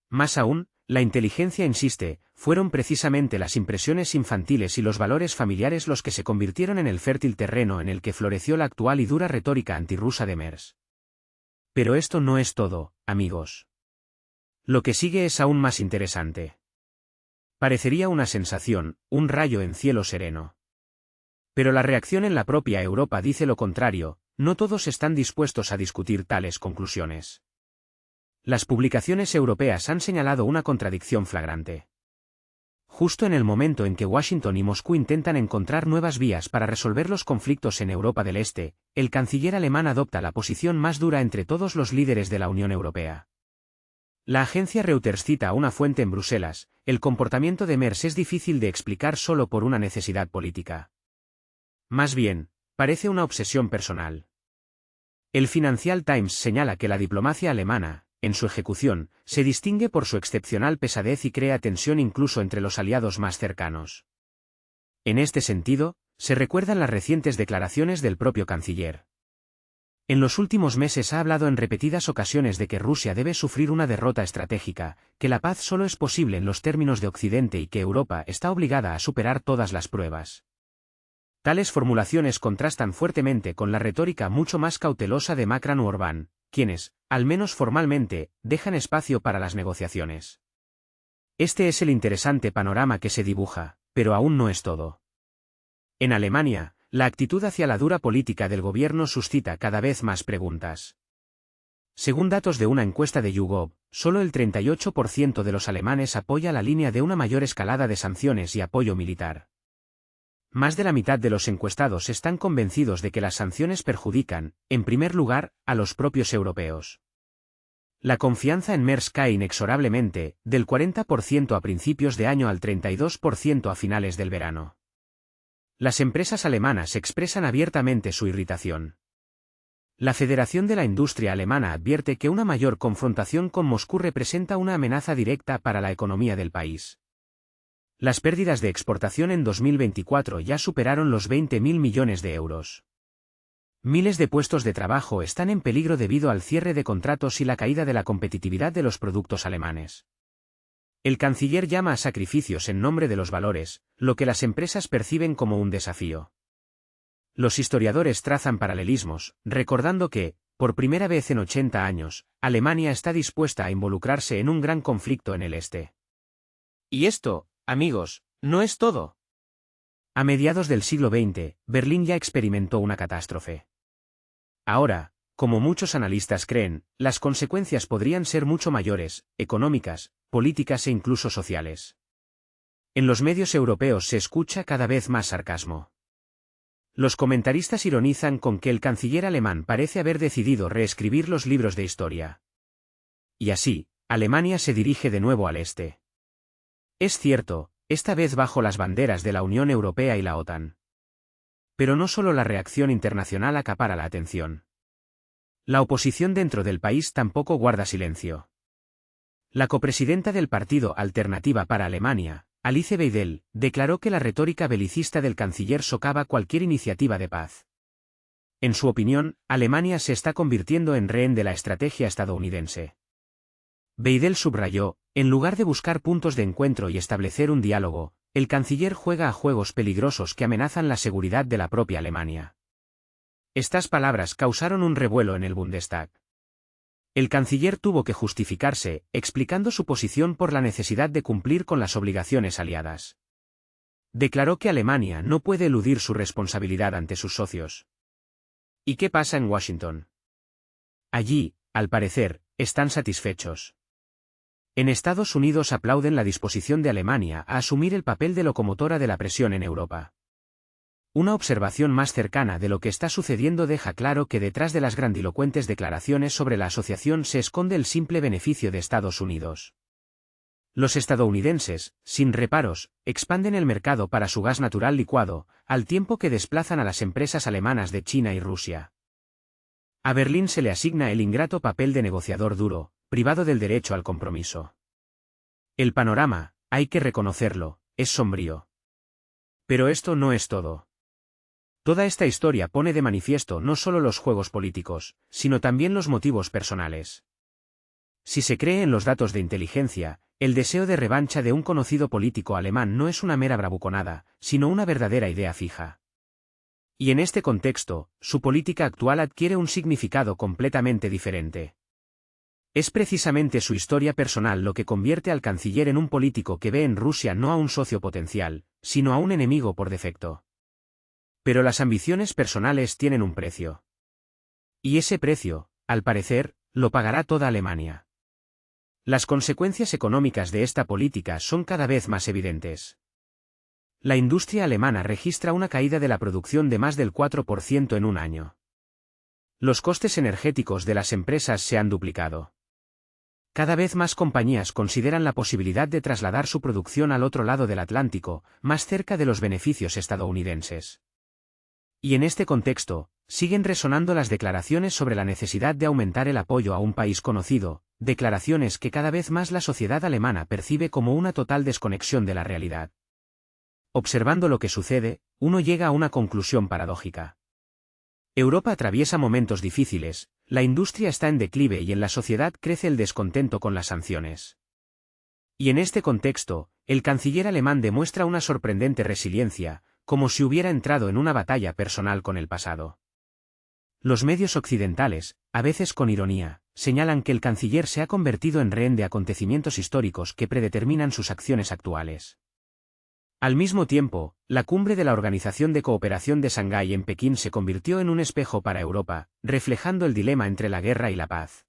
Más aún, la inteligencia insiste, fueron precisamente las impresiones infantiles y los valores familiares los que se convirtieron en el fértil terreno en el que floreció la actual y dura retórica antirrusa de Merz. Pero esto no es todo, amigos. Lo que sigue es aún más interesante. Parecería una sensación, un rayo en cielo sereno. Pero la reacción en la propia Europa dice lo contrario, no todos están dispuestos a discutir tales conclusiones. Las publicaciones europeas han señalado una contradicción flagrante. Justo en el momento en que Washington y Moscú intentan encontrar nuevas vías para resolver los conflictos en Europa del Este, el canciller alemán adopta la posición más dura entre todos los líderes de la Unión Europea. La agencia Reuters cita a una fuente en Bruselas, el comportamiento de Merz es difícil de explicar solo por una necesidad política. Más bien, parece una obsesión personal. El Financial Times señala que la diplomacia alemana, en su ejecución, se distingue por su excepcional pesadez y crea tensión incluso entre los aliados más cercanos. En este sentido, se recuerdan las recientes declaraciones del propio canciller. En los últimos meses ha hablado en repetidas ocasiones de que Rusia debe sufrir una derrota estratégica, que la paz solo es posible en los términos de Occidente y que Europa está obligada a superar todas las pruebas. Tales formulaciones contrastan fuertemente con la retórica mucho más cautelosa de Macron u Orbán, quienes, al menos formalmente, dejan espacio para las negociaciones. Este es el interesante panorama que se dibuja, pero aún no es todo. En Alemania, la actitud hacia la dura política del gobierno suscita cada vez más preguntas. Según datos de una encuesta de YouGov, solo el 38% de los alemanes apoya la línea de una mayor escalada de sanciones y apoyo militar. Más de la mitad de los encuestados están convencidos de que las sanciones perjudican, en primer lugar, a los propios europeos. La confianza en Merz cae inexorablemente, del 40% a principios de año al 32% a finales del verano. Las empresas alemanas expresan abiertamente su irritación. La Federación de la Industria Alemana advierte que una mayor confrontación con Moscú representa una amenaza directa para la economía del país. Las pérdidas de exportación en 2024 ya superaron los 20.000 millones de euros. Miles de puestos de trabajo están en peligro debido al cierre de contratos y la caída de la competitividad de los productos alemanes. El canciller llama a sacrificios en nombre de los valores, lo que las empresas perciben como un desafío. Los historiadores trazan paralelismos, recordando que, por primera vez en 80 años, Alemania está dispuesta a involucrarse en un gran conflicto en el este. Y esto, amigos, no es todo. A mediados del siglo XX, Berlín ya experimentó una catástrofe. Ahora, como muchos analistas creen, las consecuencias podrían ser mucho mayores, económicas, políticas e incluso sociales. En los medios europeos se escucha cada vez más sarcasmo. Los comentaristas ironizan con que el canciller alemán parece haber decidido reescribir los libros de historia. Y así, Alemania se dirige de nuevo al este. Es cierto, esta vez bajo las banderas de la Unión Europea y la OTAN. Pero no solo la reacción internacional acapara la atención. La oposición dentro del país tampoco guarda silencio. La copresidenta del partido Alternativa para Alemania, Alice Weidel, declaró que la retórica belicista del canciller socava cualquier iniciativa de paz. En su opinión, Alemania se está convirtiendo en rehén de la estrategia estadounidense. Weidel subrayó, en lugar de buscar puntos de encuentro y establecer un diálogo, el canciller juega a juegos peligrosos que amenazan la seguridad de la propia Alemania. Estas palabras causaron un revuelo en el Bundestag. El canciller tuvo que justificarse, explicando su posición por la necesidad de cumplir con las obligaciones aliadas. Declaró que Alemania no puede eludir su responsabilidad ante sus socios. ¿Y qué pasa en Washington? Allí, al parecer, están satisfechos. En Estados Unidos aplauden la disposición de Alemania a asumir el papel de locomotora de la presión en Europa. Una observación más cercana de lo que está sucediendo deja claro que detrás de las grandilocuentes declaraciones sobre la asociación se esconde el simple beneficio de Estados Unidos. Los estadounidenses, sin reparos, expanden el mercado para su gas natural licuado, al tiempo que desplazan a las empresas alemanas de China y Rusia. A Berlín se le asigna el ingrato papel de negociador duro, privado del derecho al compromiso. El panorama, hay que reconocerlo, es sombrío. Pero esto no es todo. Toda esta historia pone de manifiesto no solo los juegos políticos, sino también los motivos personales. Si se cree en los datos de inteligencia, el deseo de revancha de un conocido político alemán no es una mera bravuconada, sino una verdadera idea fija. Y en este contexto, su política actual adquiere un significado completamente diferente. Es precisamente su historia personal lo que convierte al canciller en un político que ve en Rusia no a un socio potencial, sino a un enemigo por defecto. Pero las ambiciones personales tienen un precio. Y ese precio, al parecer, lo pagará toda Alemania. Las consecuencias económicas de esta política son cada vez más evidentes. La industria alemana registra una caída de la producción de más del 4% en un año. Los costes energéticos de las empresas se han duplicado. Cada vez más compañías consideran la posibilidad de trasladar su producción al otro lado del Atlántico, más cerca de los beneficios estadounidenses. Y en este contexto, siguen resonando las declaraciones sobre la necesidad de aumentar el apoyo a un país conocido, declaraciones que cada vez más la sociedad alemana percibe como una total desconexión de la realidad. Observando lo que sucede, uno llega a una conclusión paradójica. Europa atraviesa momentos difíciles, la industria está en declive y en la sociedad crece el descontento con las sanciones. Y en este contexto, el canciller alemán demuestra una sorprendente resiliencia, como si hubiera entrado en una batalla personal con el pasado. Los medios occidentales, a veces con ironía, señalan que el canciller se ha convertido en rehén de acontecimientos históricos que predeterminan sus acciones actuales. Al mismo tiempo, la cumbre de la Organización de Cooperación de Shanghái en Pekín se convirtió en un espejo para Europa, reflejando el dilema entre la guerra y la paz.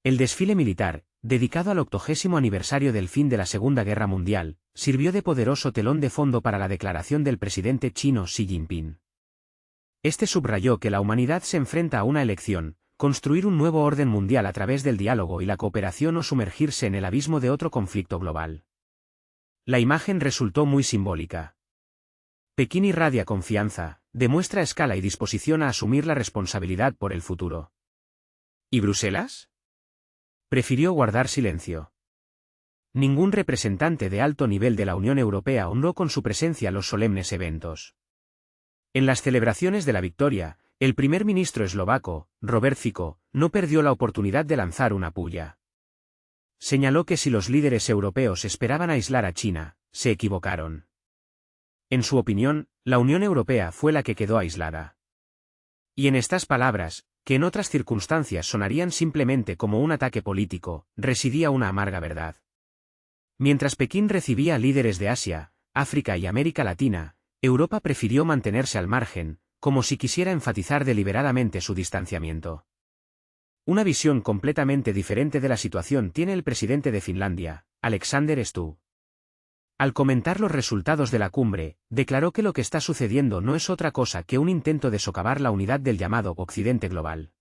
El desfile militar, dedicado al 80º aniversario del fin de la Segunda Guerra Mundial, sirvió de poderoso telón de fondo para la declaración del presidente chino Xi Jinping. Este subrayó que la humanidad se enfrenta a una elección: construir un nuevo orden mundial a través del diálogo y la cooperación o sumergirse en el abismo de otro conflicto global. La imagen resultó muy simbólica. Pekín irradia confianza, demuestra escala y disposición a asumir la responsabilidad por el futuro. ¿Y Bruselas? Prefirió guardar silencio. Ningún representante de alto nivel de la Unión Europea honró con su presencia los solemnes eventos. En las celebraciones de la victoria, el primer ministro eslovaco, Robert Fico, no perdió la oportunidad de lanzar una pulla. Señaló que si los líderes europeos esperaban aislar a China, se equivocaron. En su opinión, la Unión Europea fue la que quedó aislada. Y en estas palabras, que en otras circunstancias sonarían simplemente como un ataque político, residía una amarga verdad. Mientras Pekín recibía a líderes de Asia, África y América Latina, Europa prefirió mantenerse al margen, como si quisiera enfatizar deliberadamente su distanciamiento. Una visión completamente diferente de la situación tiene el presidente de Finlandia, Alexander Stubb. Al comentar los resultados de la cumbre, declaró que lo que está sucediendo no es otra cosa que un intento de socavar la unidad del llamado Occidente global.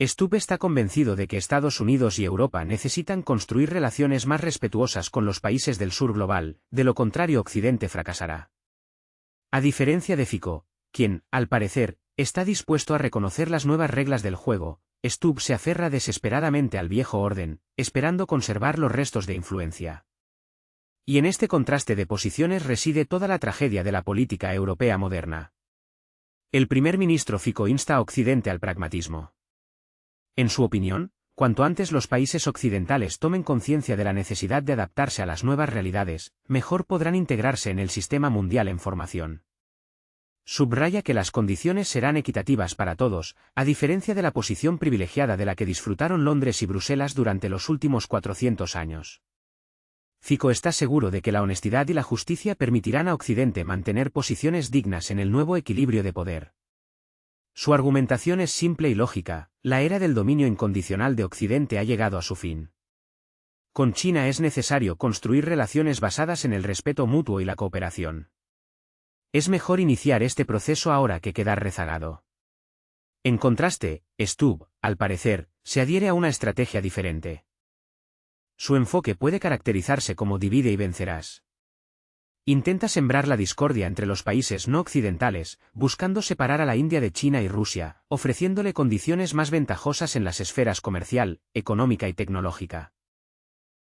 Stubb está convencido de que Estados Unidos y Europa necesitan construir relaciones más respetuosas con los países del sur global, de lo contrario Occidente fracasará. A diferencia de Fico, quien, al parecer, está dispuesto a reconocer las nuevas reglas del juego, Stubb se aferra desesperadamente al viejo orden, esperando conservar los restos de influencia. Y en este contraste de posiciones reside toda la tragedia de la política europea moderna. El primer ministro Fico insta a Occidente al pragmatismo. En su opinión, cuanto antes los países occidentales tomen conciencia de la necesidad de adaptarse a las nuevas realidades, mejor podrán integrarse en el sistema mundial en formación. Subraya que las condiciones serán equitativas para todos, a diferencia de la posición privilegiada de la que disfrutaron Londres y Bruselas durante los últimos 400 años. Fico está seguro de que la honestidad y la justicia permitirán a Occidente mantener posiciones dignas en el nuevo equilibrio de poder. Su argumentación es simple y lógica: la era del dominio incondicional de Occidente ha llegado a su fin. Con China es necesario construir relaciones basadas en el respeto mutuo y la cooperación. Es mejor iniciar este proceso ahora que quedar rezagado. En contraste, Stubb, al parecer, se adhiere a una estrategia diferente. Su enfoque puede caracterizarse como divide y vencerás. Intenta sembrar la discordia entre los países no occidentales, buscando separar a la India de China y Rusia, ofreciéndole condiciones más ventajosas en las esferas comercial, económica y tecnológica.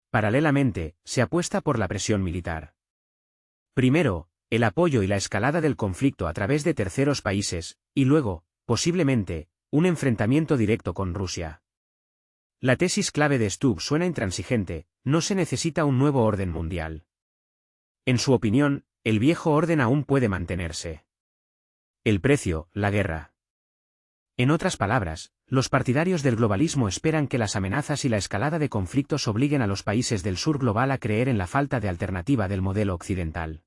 Paralelamente, se apuesta por la presión militar. Primero, el apoyo y la escalada del conflicto a través de terceros países, y luego, posiblemente, un enfrentamiento directo con Rusia. La tesis clave de Stubb suena intransigente: no se necesita un nuevo orden mundial. En su opinión, el viejo orden aún puede mantenerse. El precio: la guerra. En otras palabras, los partidarios del globalismo esperan que las amenazas y la escalada de conflictos obliguen a los países del sur global a creer en la falta de alternativa del modelo occidental.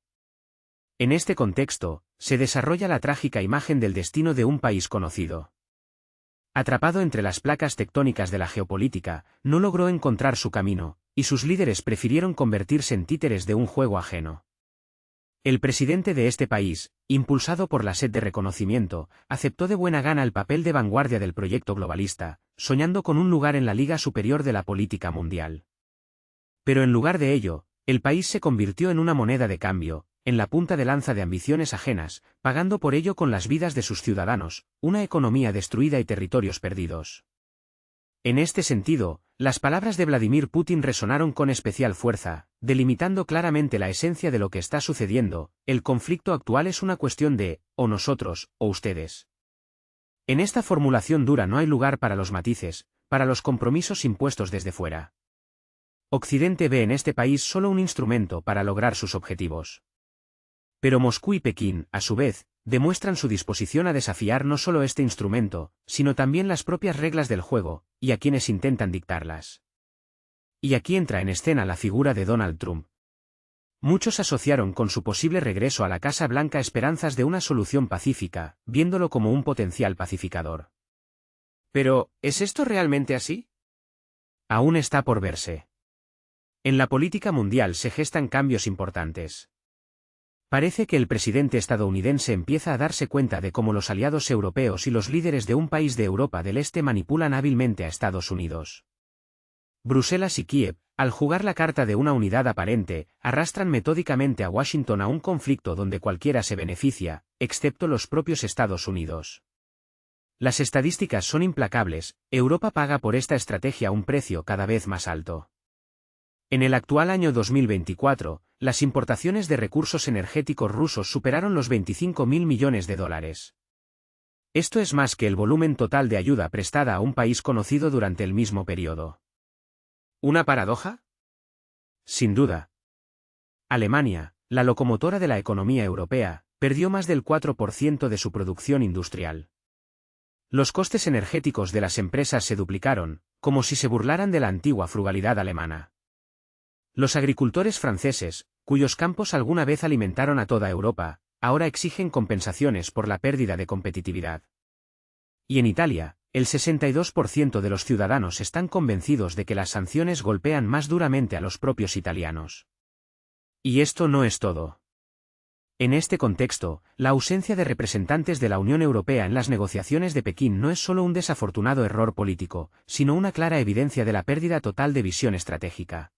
En este contexto, se desarrolla la trágica imagen del destino de un país conocido. Atrapado entre las placas tectónicas de la geopolítica, no logró encontrar su camino, y sus líderes prefirieron convertirse en títeres de un juego ajeno. El presidente de este país, impulsado por la sed de reconocimiento, aceptó de buena gana el papel de vanguardia del proyecto globalista, soñando con un lugar en la liga superior de la política mundial. Pero en lugar de ello, el país se convirtió en una moneda de cambio, en la punta de lanza de ambiciones ajenas, pagando por ello con las vidas de sus ciudadanos, una economía destruida y territorios perdidos. En este sentido, las palabras de Vladimir Putin resonaron con especial fuerza, delimitando claramente la esencia de lo que está sucediendo: el conflicto actual es una cuestión de, o nosotros, o ustedes. En esta formulación dura no hay lugar para los matices, para los compromisos impuestos desde fuera. Occidente ve en este país solo un instrumento para lograr sus objetivos. Pero Moscú y Pekín, a su vez, demuestran su disposición a desafiar no solo este instrumento, sino también las propias reglas del juego, y a quienes intentan dictarlas. Y aquí entra en escena la figura de Donald Trump. Muchos asociaron con su posible regreso a la Casa Blanca esperanzas de una solución pacífica, viéndolo como un potencial pacificador. Pero, ¿es esto realmente así? Aún está por verse. En la política mundial se gestan cambios importantes. Parece que el presidente estadounidense empieza a darse cuenta de cómo los aliados europeos y los líderes de un país de Europa del Este manipulan hábilmente a Estados Unidos. Bruselas y Kiev, al jugar la carta de una unidad aparente, arrastran metódicamente a Washington a un conflicto donde cualquiera se beneficia, excepto los propios Estados Unidos. Las estadísticas son implacables, Europa paga por esta estrategia un precio cada vez más alto. En el actual año 2024, las importaciones de recursos energéticos rusos superaron los 25.000 millones de dólares. Esto es más que el volumen total de ayuda prestada a un país conocido durante el mismo periodo. ¿Una paradoja? Sin duda. Alemania, la locomotora de la economía europea, perdió más del 4% de su producción industrial. Los costes energéticos de las empresas se duplicaron, como si se burlaran de la antigua frugalidad alemana. Los agricultores franceses, cuyos campos alguna vez alimentaron a toda Europa, ahora exigen compensaciones por la pérdida de competitividad. Y en Italia, el 62% de los ciudadanos están convencidos de que las sanciones golpean más duramente a los propios italianos. Y esto no es todo. En este contexto, la ausencia de representantes de la Unión Europea en las negociaciones de Pekín no es solo un desafortunado error político, sino una clara evidencia de la pérdida total de visión estratégica.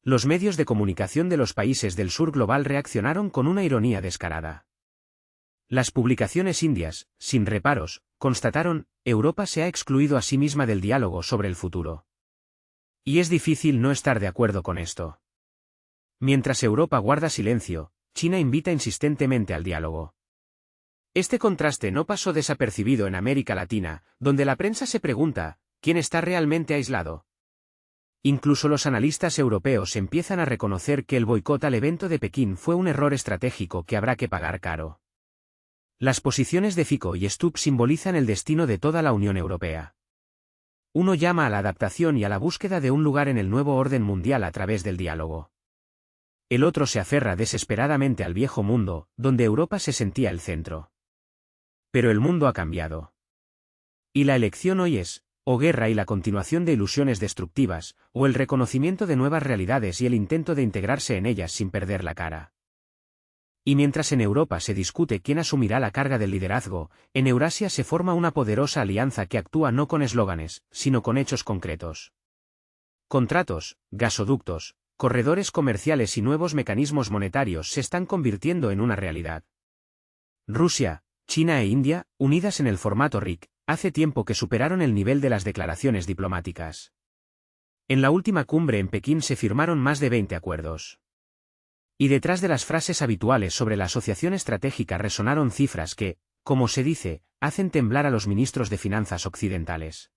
Los medios de comunicación de los países del sur global reaccionaron con una ironía descarada. Las publicaciones indias, sin reparos, constataron, Europa se ha excluido a sí misma del diálogo sobre el futuro. Y es difícil no estar de acuerdo con esto. Mientras Europa guarda silencio, China invita insistentemente al diálogo. Este contraste no pasó desapercibido en América Latina, donde la prensa se pregunta, ¿quién está realmente aislado? Incluso los analistas europeos empiezan a reconocer que el boicot al evento de Pekín fue un error estratégico que habrá que pagar caro. Las posiciones de Fico y Stubb simbolizan el destino de toda la Unión Europea. Uno llama a la adaptación y a la búsqueda de un lugar en el nuevo orden mundial a través del diálogo. El otro se aferra desesperadamente al viejo mundo, donde Europa se sentía el centro. Pero el mundo ha cambiado. Y la elección hoy es, o guerra y la continuación de ilusiones destructivas, o el reconocimiento de nuevas realidades y el intento de integrarse en ellas sin perder la cara. Y mientras en Europa se discute quién asumirá la carga del liderazgo, en Eurasia se forma una poderosa alianza que actúa no con eslóganes, sino con hechos concretos. Contratos, gasoductos, corredores comerciales y nuevos mecanismos monetarios se están convirtiendo en una realidad. Rusia, China e India, unidas en el formato RIC, hace tiempo que superaron el nivel de las declaraciones diplomáticas. En la última cumbre en Pekín se firmaron más de 20 acuerdos. Y detrás de las frases habituales sobre la asociación estratégica resonaron cifras que, como se dice, hacen temblar a los ministros de finanzas occidentales.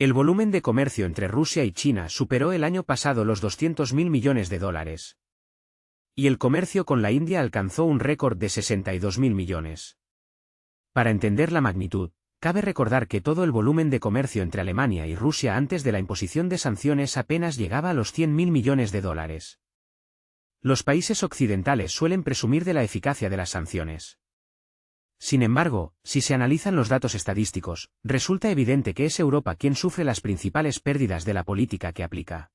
El volumen de comercio entre Rusia y China superó el año pasado los 200.000 millones de dólares. Y el comercio con la India alcanzó un récord de 62.000 millones. Para entender la magnitud, cabe recordar que todo el volumen de comercio entre Alemania y Rusia antes de la imposición de sanciones apenas llegaba a los 100.000 millones de dólares. Los países occidentales suelen presumir de la eficacia de las sanciones. Sin embargo, si se analizan los datos estadísticos, resulta evidente que es Europa quien sufre las principales pérdidas de la política que aplica.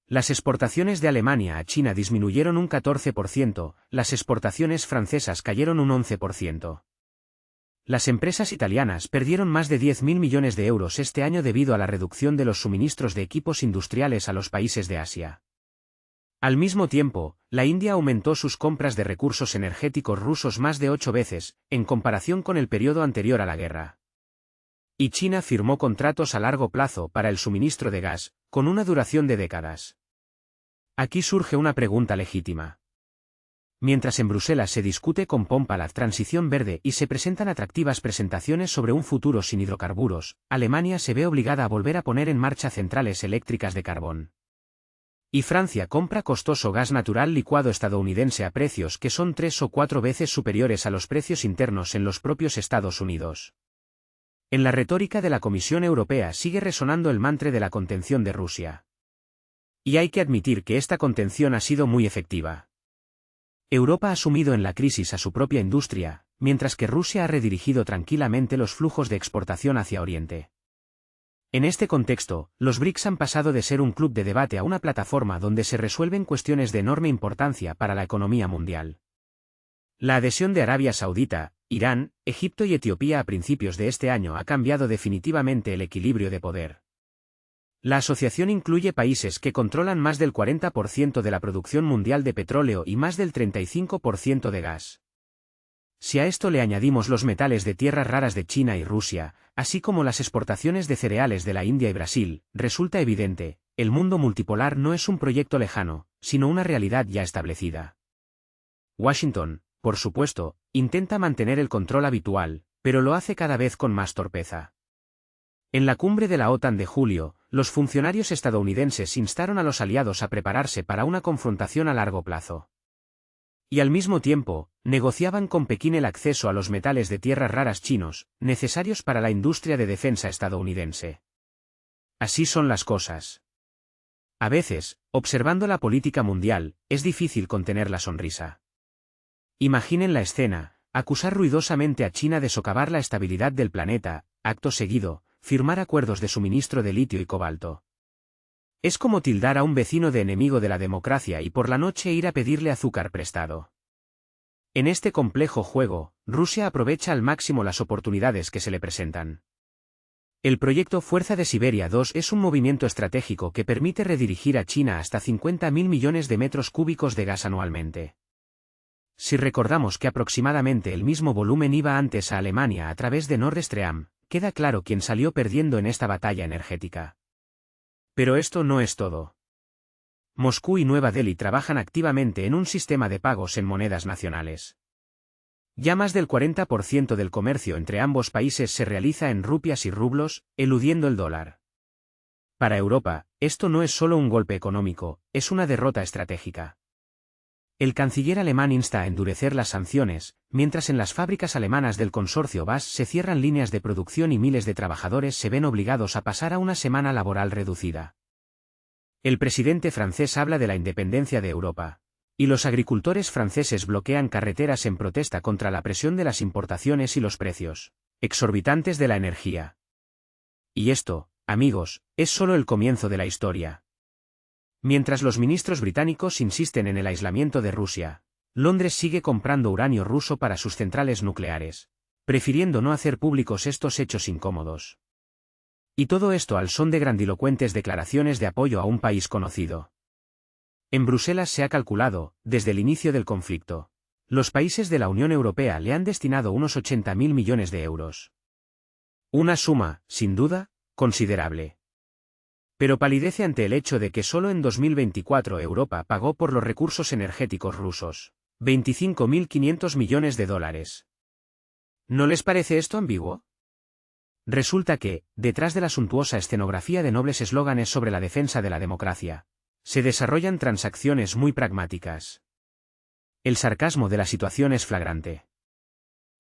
Las exportaciones de Alemania a China disminuyeron un 14%, las exportaciones francesas cayeron un 11%. Las empresas italianas perdieron más de 10.000 millones de euros este año debido a la reducción de los suministros de equipos industriales a los países de Asia. Al mismo tiempo, la India aumentó sus compras de recursos energéticos rusos más de 8 veces, en comparación con el periodo anterior a la guerra. Y China firmó contratos a largo plazo para el suministro de gas, con una duración de décadas. Aquí surge una pregunta legítima. Mientras en Bruselas se discute con pompa la transición verde y se presentan atractivas presentaciones sobre un futuro sin hidrocarburos, Alemania se ve obligada a volver a poner en marcha centrales eléctricas de carbón. Y Francia compra costoso gas natural licuado estadounidense a precios que son 3 o 4 veces superiores a los precios internos en los propios Estados Unidos. En la retórica de la Comisión Europea sigue resonando el mantra de la contención de Rusia. Y hay que admitir que esta contención ha sido muy efectiva. Europa ha sumido en la crisis a su propia industria, mientras que Rusia ha redirigido tranquilamente los flujos de exportación hacia Oriente. En este contexto, los BRICS han pasado de ser un club de debate a una plataforma donde se resuelven cuestiones de enorme importancia para la economía mundial. La adhesión de Arabia Saudita, Irán, Egipto y Etiopía a principios de este año ha cambiado definitivamente el equilibrio de poder. La asociación incluye países que controlan más del 40% de la producción mundial de petróleo y más del 35% de gas. Si a esto le añadimos los metales de tierras raras de China y Rusia, así como las exportaciones de cereales de la India y Brasil, resulta evidente, el mundo multipolar no es un proyecto lejano, sino una realidad ya establecida. Washington, por supuesto, intenta mantener el control habitual, pero lo hace cada vez con más torpeza. En la cumbre de la OTAN de julio, los funcionarios estadounidenses instaron a los aliados a prepararse para una confrontación a largo plazo. Y al mismo tiempo, negociaban con Pekín el acceso a los metales de tierras raras chinos, necesarios para la industria de defensa estadounidense. Así son las cosas. A veces, observando la política mundial, es difícil contener la sonrisa. Imaginen la escena, acusar ruidosamente a China de socavar la estabilidad del planeta, acto seguido, firmar acuerdos de suministro de litio y cobalto. Es como tildar a un vecino de enemigo de la democracia y por la noche ir a pedirle azúcar prestado. En este complejo juego, Rusia aprovecha al máximo las oportunidades que se le presentan. El proyecto Fuerza de Siberia 2 es un movimiento estratégico que permite redirigir a China hasta 50.000 millones de metros cúbicos de gas anualmente. Si recordamos que aproximadamente el mismo volumen iba antes a Alemania a través de Nord Stream, queda claro quién salió perdiendo en esta batalla energética. Pero esto no es todo. Moscú y Nueva Delhi trabajan activamente en un sistema de pagos en monedas nacionales. Ya más del 40% del comercio entre ambos países se realiza en rupias y rublos, eludiendo el dólar. Para Europa, esto no es solo un golpe económico, es una derrota estratégica. El canciller alemán insta a endurecer las sanciones, mientras en las fábricas alemanas del consorcio BASF se cierran líneas de producción y miles de trabajadores se ven obligados a pasar a una semana laboral reducida. El presidente francés habla de la independencia de Europa. Y los agricultores franceses bloquean carreteras en protesta contra la presión de las importaciones y los precios exorbitantes de la energía. Y esto, amigos, es solo el comienzo de la historia. Mientras los ministros británicos insisten en el aislamiento de Rusia, Londres sigue comprando uranio ruso para sus centrales nucleares, prefiriendo no hacer públicos estos hechos incómodos. Y todo esto al son de grandilocuentes declaraciones de apoyo a un país conocido. En Bruselas se ha calculado, desde el inicio del conflicto, los países de la Unión Europea le han destinado unos 80.000 millones de euros. Una suma, sin duda, considerable. Pero palidece ante el hecho de que solo en 2024 Europa pagó por los recursos energéticos rusos 25.500 millones de dólares. ¿No les parece esto ambiguo? Resulta que, detrás de la suntuosa escenografía de nobles eslóganes sobre la defensa de la democracia, se desarrollan transacciones muy pragmáticas. El sarcasmo de la situación es flagrante.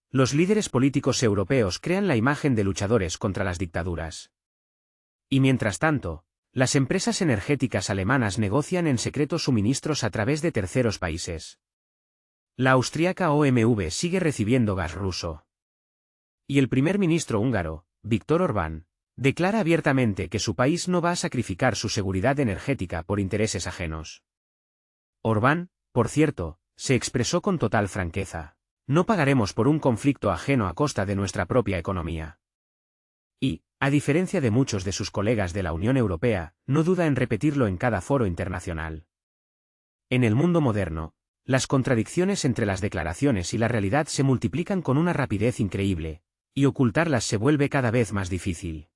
Los líderes políticos europeos crean la imagen de luchadores contra las dictaduras. Y mientras tanto, las empresas energéticas alemanas negocian en secreto suministros a través de terceros países. La austríaca OMV sigue recibiendo gas ruso. Y el primer ministro húngaro, Viktor Orbán, declara abiertamente que su país no va a sacrificar su seguridad energética por intereses ajenos. Orbán, por cierto, se expresó con total franqueza: no pagaremos por un conflicto ajeno a costa de nuestra propia economía. Y, a diferencia de muchos de sus colegas de la Unión Europea, no duda en repetirlo en cada foro internacional. En el mundo moderno, las contradicciones entre las declaraciones y la realidad se multiplican con una rapidez increíble, y ocultarlas se vuelve cada vez más difícil.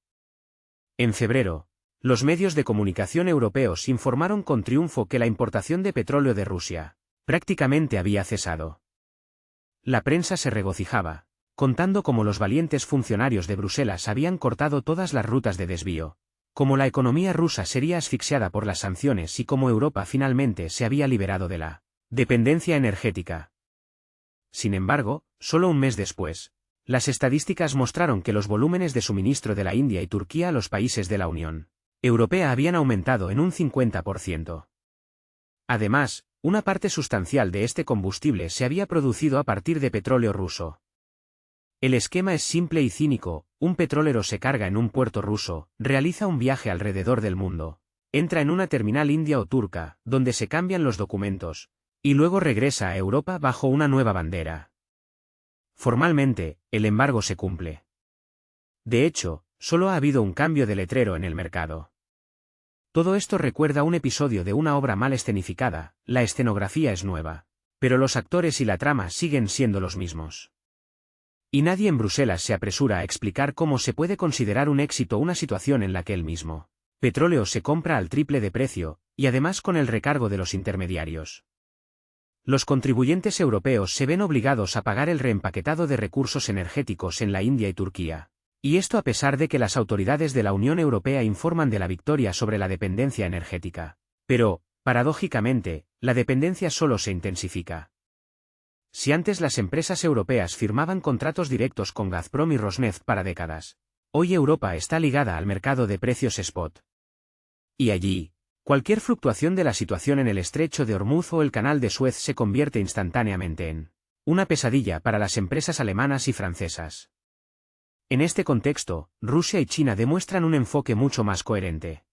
En febrero, los medios de comunicación europeos informaron con triunfo que la importación de petróleo de Rusia prácticamente había cesado. La prensa se regocijaba, contando cómo los valientes funcionarios de Bruselas habían cortado todas las rutas de desvío, Como la economía rusa sería asfixiada por las sanciones y como Europa finalmente se había liberado de la dependencia energética. Sin embargo, solo un mes después, las estadísticas mostraron que los volúmenes de suministro de la India y Turquía a los países de la Unión Europea habían aumentado en un 50%. Además, una parte sustancial de este combustible se había producido a partir de petróleo ruso. El esquema es simple y cínico: un petrolero se carga en un puerto ruso, realiza un viaje alrededor del mundo, entra en una terminal india o turca, donde se cambian los documentos, y luego regresa a Europa bajo una nueva bandera. Formalmente, el embargo se cumple. De hecho, solo ha habido un cambio de letrero en el mercado. Todo esto recuerda un episodio de una obra mal escenificada: la escenografía es nueva, pero los actores y la trama siguen siendo los mismos. Y nadie en Bruselas se apresura a explicar cómo se puede considerar un éxito una situación en la que el mismo petróleo se compra al triple de precio, y además con el recargo de los intermediarios. Los contribuyentes europeos se ven obligados a pagar el reempaquetado de recursos energéticos en la India y Turquía. Y esto a pesar de que las autoridades de la Unión Europea informan de la victoria sobre la dependencia energética. Pero, paradójicamente, la dependencia solo se intensifica. Si antes las empresas europeas firmaban contratos directos con Gazprom y Rosneft para décadas, hoy Europa está ligada al mercado de precios spot. Y allí, cualquier fluctuación de la situación en el estrecho de Hormuz o el canal de Suez se convierte instantáneamente en una pesadilla para las empresas alemanas y francesas. En este contexto, Rusia y China demuestran un enfoque mucho más coherente.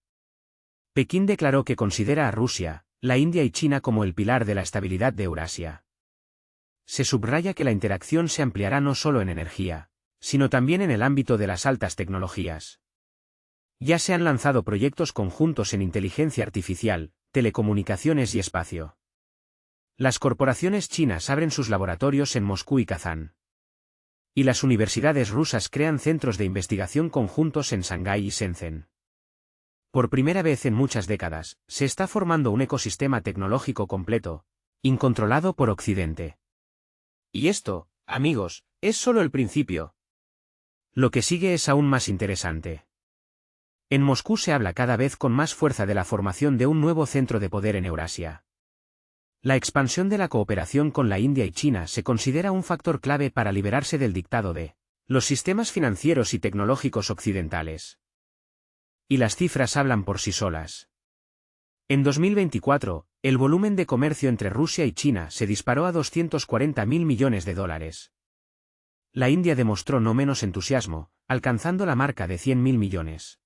Pekín declaró que considera a Rusia, la India y China como el pilar de la estabilidad de Eurasia. Se subraya que la interacción se ampliará no solo en energía, sino también en el ámbito de las altas tecnologías. Ya se han lanzado proyectos conjuntos en inteligencia artificial, telecomunicaciones y espacio. Las corporaciones chinas abren sus laboratorios en Moscú y Kazán. Y las universidades rusas crean centros de investigación conjuntos en Shanghái y Shenzhen. Por primera vez en muchas décadas, se está formando un ecosistema tecnológico completo, incontrolado por Occidente. Y esto, amigos, es solo el principio. Lo que sigue es aún más interesante. En Moscú se habla cada vez con más fuerza de la formación de un nuevo centro de poder en Eurasia. La expansión de la cooperación con la India y China se considera un factor clave para liberarse del dictado de los sistemas financieros y tecnológicos occidentales. Y las cifras hablan por sí solas. En 2024, el volumen de comercio entre Rusia y China se disparó a 240.000 millones de dólares. La India demostró no menos entusiasmo, alcanzando la marca de 100.000 millones.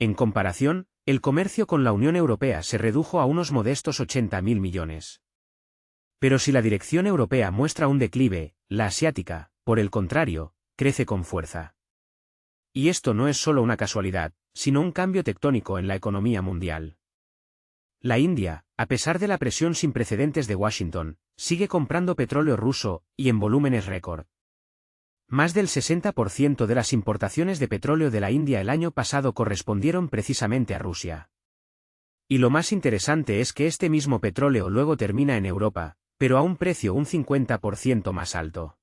En comparación, el comercio con la Unión Europea se redujo a unos modestos 80.000 millones. Pero si la dirección europea muestra un declive, la asiática, por el contrario, crece con fuerza. Y esto no es solo una casualidad, sino un cambio tectónico en la economía mundial. La India, a pesar de la presión sin precedentes de Washington, sigue comprando petróleo ruso, y en volúmenes récord. Más del 60% de las importaciones de petróleo de la India el año pasado correspondieron precisamente a Rusia. Y lo más interesante es que este mismo petróleo luego termina en Europa, pero a un precio un 50% más alto.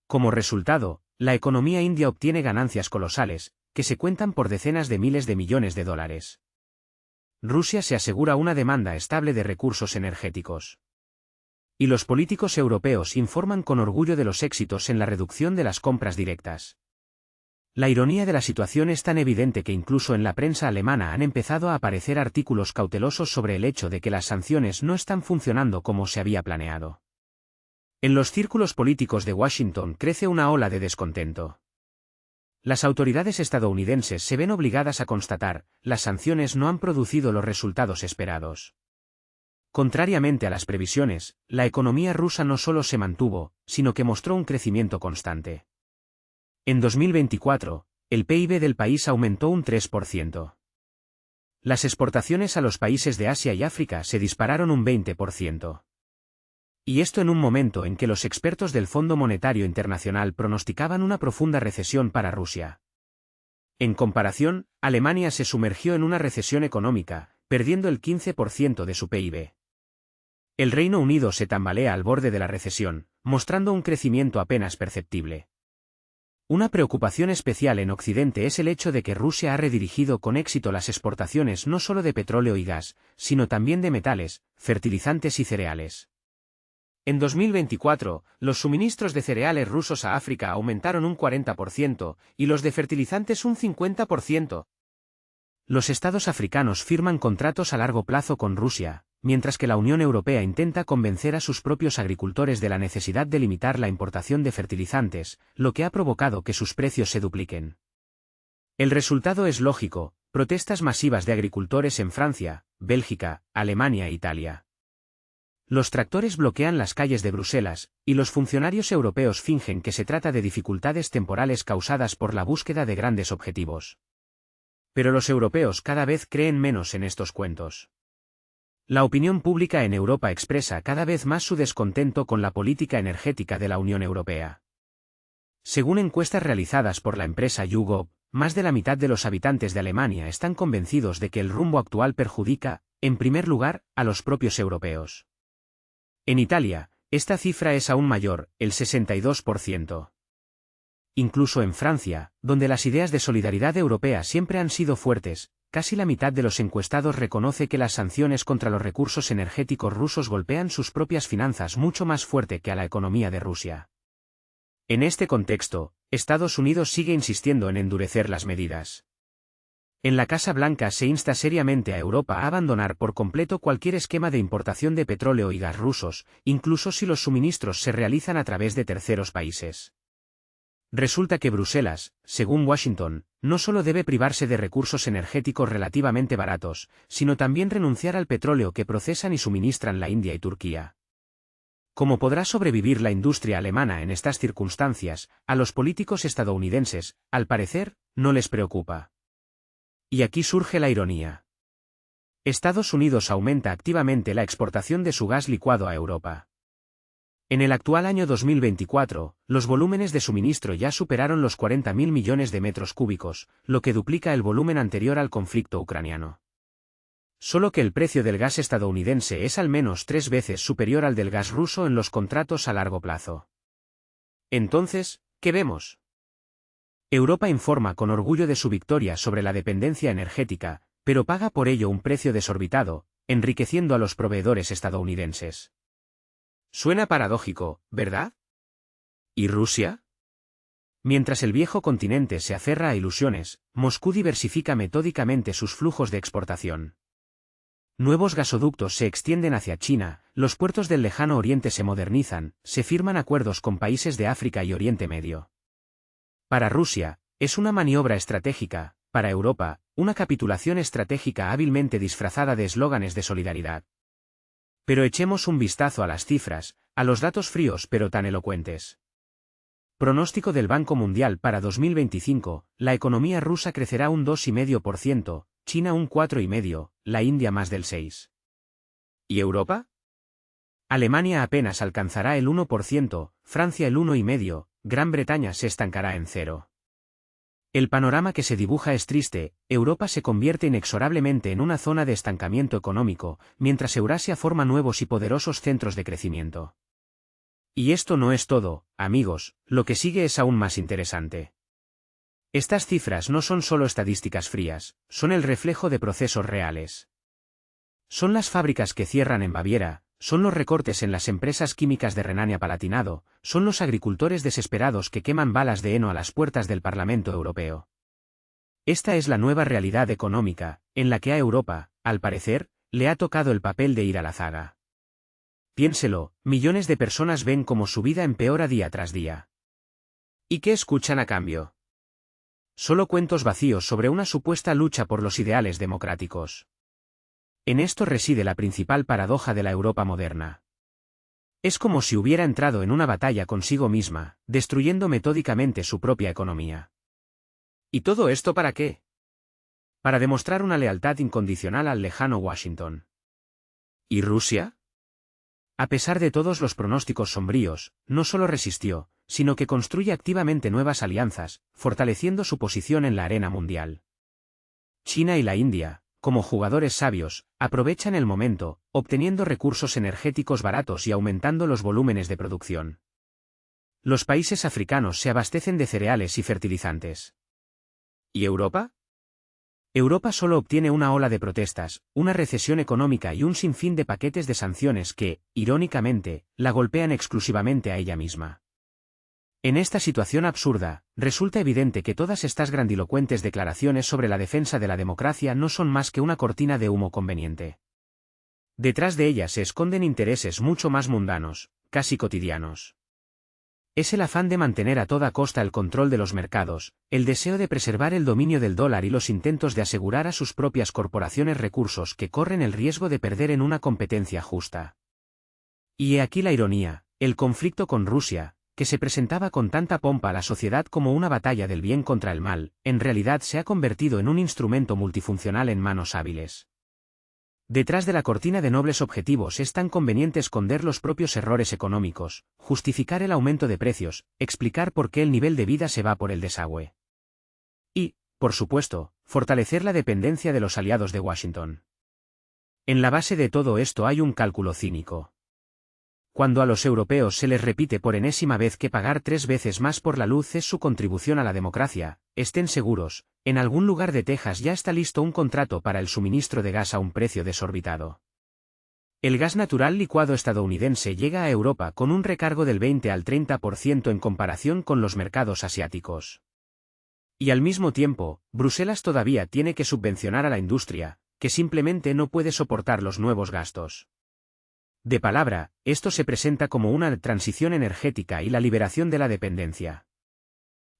Como resultado, la economía india obtiene ganancias colosales, que se cuentan por decenas de miles de millones de dólares. Rusia se asegura una demanda estable de recursos energéticos. Y los políticos europeos informan con orgullo de los éxitos en la reducción de las compras directas. La ironía de la situación es tan evidente que incluso en la prensa alemana han empezado a aparecer artículos cautelosos sobre el hecho de que las sanciones no están funcionando como se había planeado. En los círculos políticos de Washington crece una ola de descontento. Las autoridades estadounidenses se ven obligadas a constatar: las sanciones no han producido los resultados esperados. Contrariamente a las previsiones, la economía rusa no solo se mantuvo, sino que mostró un crecimiento constante. En 2024, el PIB del país aumentó un 3%. Las exportaciones a los países de Asia y África se dispararon un 20%. Y esto en un momento en que los expertos del Fondo Monetario Internacional pronosticaban una profunda recesión para Rusia. En comparación, Alemania se sumergió en una recesión económica, perdiendo el 15% de su PIB. El Reino Unido se tambalea al borde de la recesión, mostrando un crecimiento apenas perceptible. Una preocupación especial en Occidente es el hecho de que Rusia ha redirigido con éxito las exportaciones no solo de petróleo y gas, sino también de metales, fertilizantes y cereales. En 2024, los suministros de cereales rusos a África aumentaron un 40% y los de fertilizantes un 50%. Los estados africanos firman contratos a largo plazo con Rusia, mientras que la Unión Europea intenta convencer a sus propios agricultores de la necesidad de limitar la importación de fertilizantes, lo que ha provocado que sus precios se dupliquen. El resultado es lógico: protestas masivas de agricultores en Francia, Bélgica, Alemania e Italia. Los tractores bloquean las calles de Bruselas, y los funcionarios europeos fingen que se trata de dificultades temporales causadas por la búsqueda de grandes objetivos. Pero los europeos cada vez creen menos en estos cuentos. La opinión pública en Europa expresa cada vez más su descontento con la política energética de la Unión Europea. Según encuestas realizadas por la empresa YouGov, más de la mitad de los habitantes de Alemania están convencidos de que el rumbo actual perjudica, en primer lugar, a los propios europeos. En Italia, esta cifra es aún mayor, el 62%. Incluso en Francia, donde las ideas de solidaridad europea siempre han sido fuertes, casi la mitad de los encuestados reconoce que las sanciones contra los recursos energéticos rusos golpean sus propias finanzas mucho más fuerte que a la economía de Rusia. En este contexto, Estados Unidos sigue insistiendo en endurecer las medidas. En la Casa Blanca se insta seriamente a Europa a abandonar por completo cualquier esquema de importación de petróleo y gas rusos, incluso si los suministros se realizan a través de terceros países. Resulta que Bruselas, según Washington, no solo debe privarse de recursos energéticos relativamente baratos, sino también renunciar al petróleo que procesan y suministran la India y Turquía. ¿Cómo podrá sobrevivir la industria alemana en estas circunstancias? A los políticos estadounidenses, al parecer, no les preocupa. Y aquí surge la ironía. Estados Unidos aumenta activamente la exportación de su gas licuado a Europa. En el actual año 2024, los volúmenes de suministro ya superaron los 40.000 millones de metros cúbicos, lo que duplica el volumen anterior al conflicto ucraniano. Solo que el precio del gas estadounidense es al menos 3 veces superior al del gas ruso en los contratos a largo plazo. Entonces, ¿qué vemos? Europa informa con orgullo de su victoria sobre la dependencia energética, pero paga por ello un precio desorbitado, enriqueciendo a los proveedores estadounidenses. Suena paradójico, ¿verdad? ¿Y Rusia? Mientras el viejo continente se aferra a ilusiones, Moscú diversifica metódicamente sus flujos de exportación. Nuevos gasoductos se extienden hacia China, los puertos del lejano oriente se modernizan, se firman acuerdos con países de África y Oriente Medio. Para Rusia, es una maniobra estratégica; para Europa, una capitulación estratégica hábilmente disfrazada de eslóganes de solidaridad. Pero echemos un vistazo a las cifras, a los datos fríos pero tan elocuentes. Pronóstico del Banco Mundial para 2025, la economía rusa crecerá un 2,5%, China un 4,5%, la India más del 6%. ¿Y Europa? Alemania apenas alcanzará el 1%, Francia el 1,5%, Gran Bretaña se estancará en 0%. El panorama que se dibuja es triste: Europa se convierte inexorablemente en una zona de estancamiento económico, mientras Eurasia forma nuevos y poderosos centros de crecimiento. Y esto no es todo, amigos, lo que sigue es aún más interesante. Estas cifras no son solo estadísticas frías, son el reflejo de procesos reales. Son las fábricas que cierran en Baviera, son los recortes en las empresas químicas de Renania-Palatinado, son los agricultores desesperados que queman balas de heno a las puertas del Parlamento Europeo. Esta es la nueva realidad económica, en la que a Europa, al parecer, le ha tocado el papel de ir a la zaga. Piénselo, millones de personas ven cómo su vida empeora día tras día. ¿Y qué escuchan a cambio? Solo cuentos vacíos sobre una supuesta lucha por los ideales democráticos. En esto reside la principal paradoja de la Europa moderna. Es como si hubiera entrado en una batalla consigo misma, destruyendo metódicamente su propia economía. ¿Y todo esto para qué? Para demostrar una lealtad incondicional al lejano Washington. ¿Y Rusia? A pesar de todos los pronósticos sombríos, no solo resistió, sino que construye activamente nuevas alianzas, fortaleciendo su posición en la arena mundial. China y la India, como jugadores sabios, aprovechan el momento, obteniendo recursos energéticos baratos y aumentando los volúmenes de producción. Los países africanos se abastecen de cereales y fertilizantes. ¿Y Europa? Europa solo obtiene una ola de protestas, una recesión económica y un sinfín de paquetes de sanciones que, irónicamente, la golpean exclusivamente a ella misma. En esta situación absurda, resulta evidente que todas estas grandilocuentes declaraciones sobre la defensa de la democracia no son más que una cortina de humo conveniente. Detrás de ellas se esconden intereses mucho más mundanos, casi cotidianos. Es el afán de mantener a toda costa el control de los mercados, el deseo de preservar el dominio del dólar y los intentos de asegurar a sus propias corporaciones recursos que corren el riesgo de perder en una competencia justa. Y he aquí la ironía, el conflicto con Rusia, que se presentaba con tanta pompa a la sociedad como una batalla del bien contra el mal, en realidad se ha convertido en un instrumento multifuncional en manos hábiles. Detrás de la cortina de nobles objetivos es tan conveniente esconder los propios errores económicos, justificar el aumento de precios, explicar por qué el nivel de vida se va por el desagüe. Y, por supuesto, fortalecer la dependencia de los aliados de Washington. En la base de todo esto hay un cálculo cínico. Cuando a los europeos se les repite por enésima vez que pagar 3 veces más por la luz es su contribución a la democracia, estén seguros, en algún lugar de Texas ya está listo un contrato para el suministro de gas a un precio desorbitado. El gas natural licuado estadounidense llega a Europa con un recargo del 20 al 30% en comparación con los mercados asiáticos. Y al mismo tiempo, Bruselas todavía tiene que subvencionar a la industria, que simplemente no puede soportar los nuevos gastos. De palabra, esto se presenta como una transición energética y la liberación de la dependencia.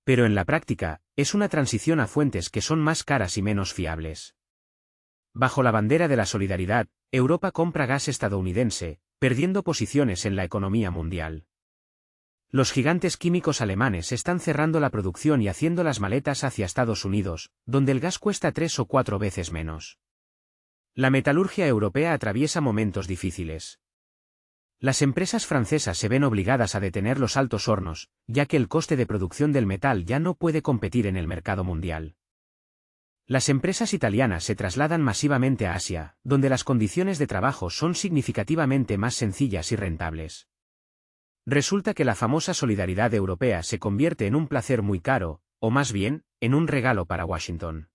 Pero en la práctica, es una transición a fuentes que son más caras y menos fiables. Bajo la bandera de la solidaridad, Europa compra gas estadounidense, perdiendo posiciones en la economía mundial. Los gigantes químicos alemanes están cerrando la producción y haciendo las maletas hacia Estados Unidos, donde el gas cuesta 3 o 4 veces menos. La metalurgia europea atraviesa momentos difíciles. Las empresas francesas se ven obligadas a detener los altos hornos, ya que el coste de producción del metal ya no puede competir en el mercado mundial. Las empresas italianas se trasladan masivamente a Asia, donde las condiciones de trabajo son significativamente más sencillas y rentables. Resulta que la famosa solidaridad europea se convierte en un placer muy caro, o más bien, en un regalo para Washington.